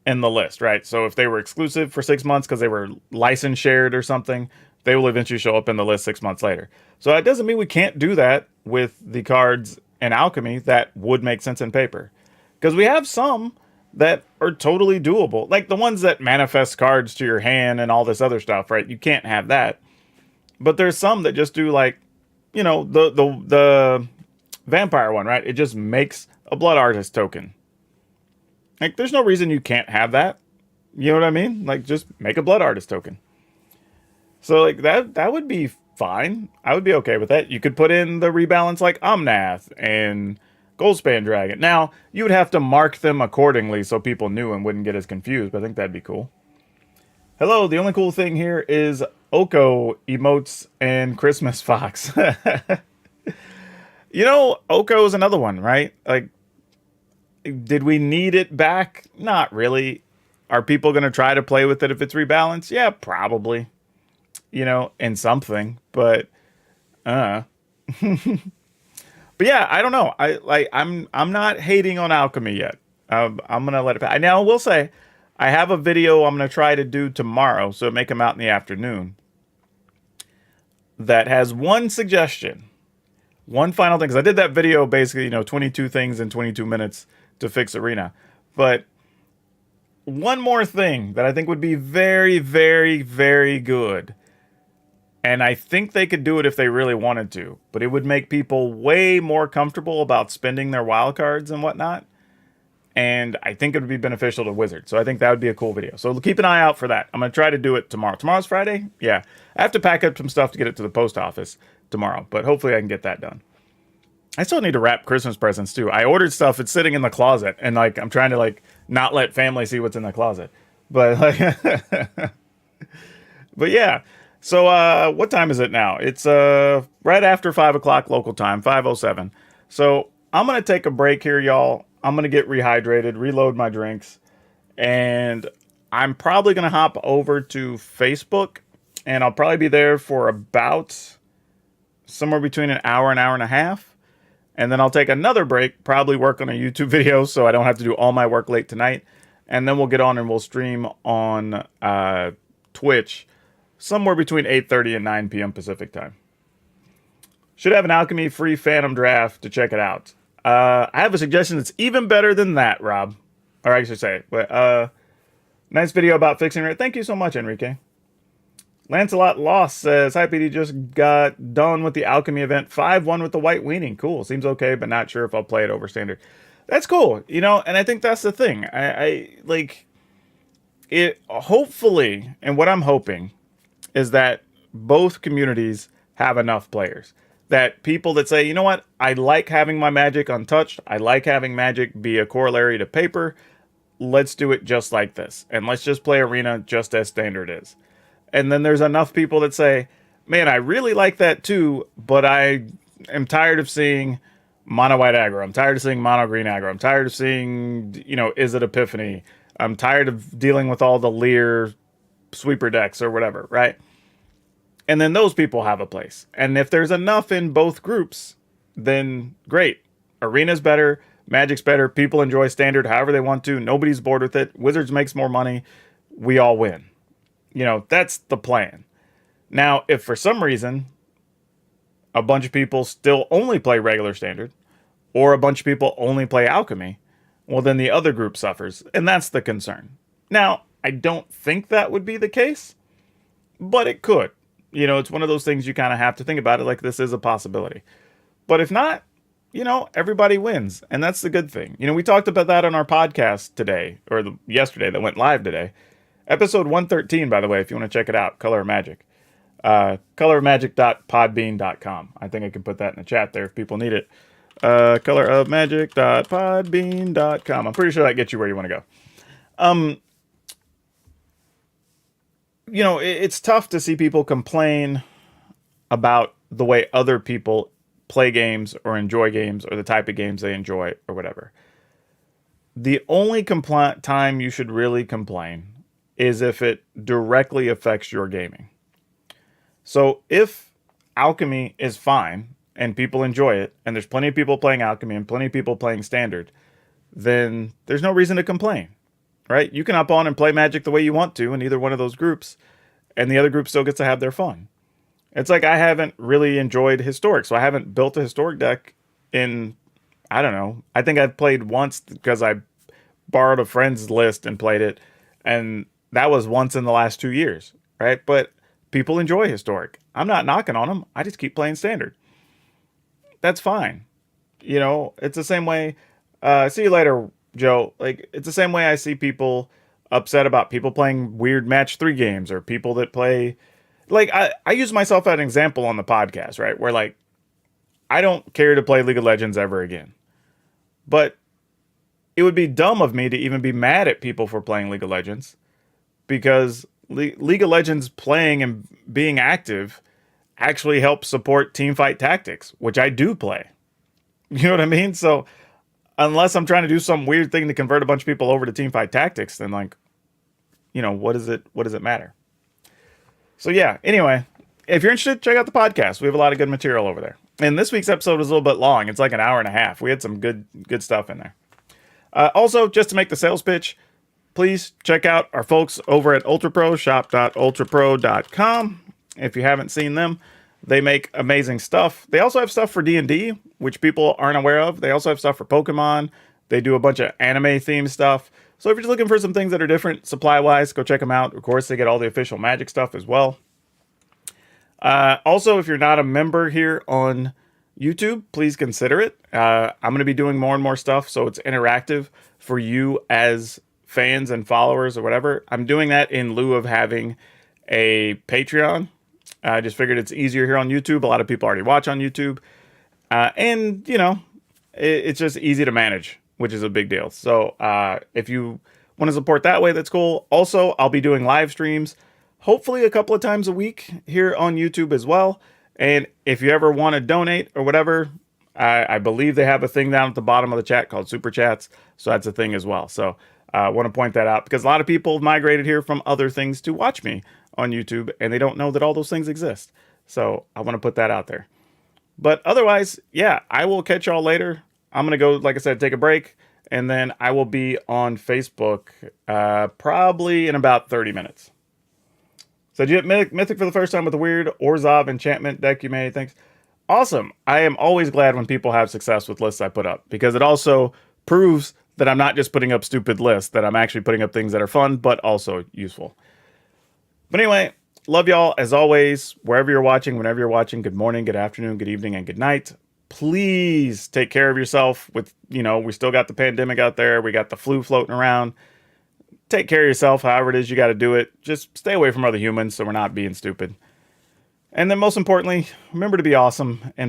in the list, right? So if they were exclusive for 6 months because they were license shared or something, they will eventually show up in the list 6 months later. So it doesn't mean we can't do that with the cards in Alchemy that would make sense in paper. Because we have some that are totally doable. Like the ones that manifest cards to your hand and all this other stuff, right? You can't have that. But there's some that just do like, the vampire one, right? It just makes a blood artist token. Like there's no reason you can't have that. You know what I mean? Like just make a blood artist token. So like that would be fine. I would be okay with that. You could put in the rebalance like Omnath and Goldspan Dragon. Now, you would have to mark them accordingly so people knew and wouldn't get as confused, but I think that'd be cool. Hello, the only cool thing here is Oko emotes and Christmas Fox. Oko is another one, right? Like, did we need it back? Not really. Are people going to try to play with it if it's rebalanced? Yeah, probably. In something, but but yeah, I don't know. I'm not hating on Alchemy yet. I'm gonna let it pass. Now I will say, I have a video I'm gonna try to do tomorrow, so it may come out in the afternoon. That has one suggestion, one final thing. Because I did that video basically, 22 things in 22 minutes to fix Arena, but one more thing that I think would be very, very, very good. And I think they could do it if they really wanted to, but it would make people way more comfortable about spending their wild cards and whatnot. And I think it would be beneficial to Wizards. So I think that would be a cool video. So keep an eye out for that. I'm going to try to do it tomorrow. Tomorrow's Friday? Yeah. I have to pack up some stuff to get it to the post office tomorrow, but hopefully I can get that done. I still need to wrap Christmas presents too. I ordered stuff. It's sitting in the closet, and like I'm trying to like not let family see what's in the closet. But like, but yeah. So, what time is it now? It's right after 5 o'clock local time, 5:07. So, I'm going to take a break here, y'all. I'm going to get rehydrated, reload my drinks, and I'm probably going to hop over to Facebook, and I'll probably be there for about somewhere between an hour and a half. And then I'll take another break, probably work on a YouTube video so I don't have to do all my work late tonight. And then we'll get on and we'll stream on Twitch somewhere between 8:30 and 9 p.m. Pacific time. Should have an Alchemy free Phantom draft to check it out. I have a suggestion that's even better than that, Rob. Or I should say, nice video about fixing it. Thank you so much, Enrique. Lancelot Lost says, hi, PD, just got done with the Alchemy event. 5-1 with the white weaning. Cool. Seems okay, but not sure if I'll play it over standard. That's cool, and I think that's the thing. I like it, hopefully, and what I'm hoping is that both communities have enough players. That people that say, you know what, I like having my Magic untouched. I like having Magic be a corollary to paper. Let's do it just like this. And let's just play Arena just as standard is. And then there's enough people that say, man, I really like that too, but I am tired of seeing mono white aggro. I'm tired of seeing mono green aggro. I'm tired of seeing, is it Epiphany? I'm tired of dealing with all the Lear sweeper decks or whatever, right? And then those people have a place. And if there's enough in both groups, then great. Arena's better, Magic's better, people enjoy standard however they want to, nobody's bored with it, Wizards makes more money, we all win. That's the plan. Now, if for some reason a bunch of people still only play regular standard, or a bunch of people only play Alchemy, well, then the other group suffers, and that's the concern. Now, I don't think that would be the case, but it could. It's one of those things you kind of have to think about it like this is a possibility. But if not, everybody wins, and that's the good thing. We talked about that on our podcast today, or yesterday that went live today. Episode 113, by the way, if you want to check it out, Color of Magic. Colorofmagic.podbean.com. I think I can put that in the chat there if people need it. Colorofmagic.podbean.com. I'm pretty sure that gets you where you want to go. It's tough to see people complain about the way other people play games or enjoy games or the type of games they enjoy or whatever. The only time you should really complain is if it directly affects your gaming. So if Alchemy is fine and people enjoy it, and there's plenty of people playing Alchemy and plenty of people playing Standard, then there's no reason to complain, right? You can hop on and play Magic the way you want to in either one of those groups, and the other group still gets to have their fun. It's like I haven't really enjoyed Historic, so I haven't built a Historic deck in, I don't know, I think I've played once because I borrowed a friend's list and played it, and that was once in the last 2 years, right? But people enjoy Historic. I'm not knocking on them. I just keep playing Standard. That's fine. You know, it's the same way. See you later, Joe. Like, it's the same way I see people upset about people playing weird match 3 games, or people that play. Like, I use myself as an example on the podcast, right? Where, like, I don't care to play League of Legends ever again. But it would be dumb of me to even be mad at people for playing League of Legends, because League of Legends playing and being active actually helps support teamfight tactics, which I do play. You know what I mean? So unless I'm trying to do some weird thing to convert a bunch of people over to teamfight tactics, then, like, you know, what does it matter? So yeah, anyway, if you're interested, check out the podcast. We have a lot of good material over there. And this week's episode was a little bit long. It's like an hour and a half. We had some good stuff in there. Also, just to make the sales pitch, please check out our folks over at UltraPro, shop.ultrapro.com. If you haven't seen them, they make amazing stuff. They also have stuff for D&D, which people aren't aware of. They also have stuff for Pokemon. They do a bunch of anime-themed stuff. So if you're just looking for some things that are different supply-wise, go check them out. Of course, they get all the official Magic stuff as well. Also, if you're not a member here on YouTube, please consider it. I'm going to be doing more and more stuff, so it's interactive for you as fans and followers or whatever. I'm doing that in lieu of having a Patreon. I just figured it's easier here on YouTube. A lot of people already watch on YouTube. And, you know, it's just easy to manage, which is a big deal. So if you want to support that way, that's cool. Also, I'll be doing live streams, hopefully a couple of times a week here on YouTube as well. And if you ever want to donate or whatever, I believe they have a thing down at the bottom of the chat called Super Chats. So that's a thing as well. So I want to point that out, because a lot of people have migrated here from other things to watch me on YouTube, and they don't know that all those things exist. So I want to put that out there. But otherwise, yeah, I will catch y'all later. I'm going to go, like I said, take a break, and then I will be on Facebook probably in about 30 minutes. So did you get Mythic for the first time with the weird Orzhov enchantment deck you made? Thanks. Awesome. I am always glad when people have success with lists I put up, because it also proves that I'm not just putting up stupid lists, that I'm actually putting up things that are fun, but also useful. But anyway, love y'all as always, wherever you're watching, whenever you're watching. Good morning, good afternoon, good evening, and good night. Please take care of yourself. With, you know, we still got the pandemic out there. We got the flu floating around. Take care of yourself, however it is you got to do it. Just stay away from other humans so we're not being stupid. And then most importantly, remember to be awesome. And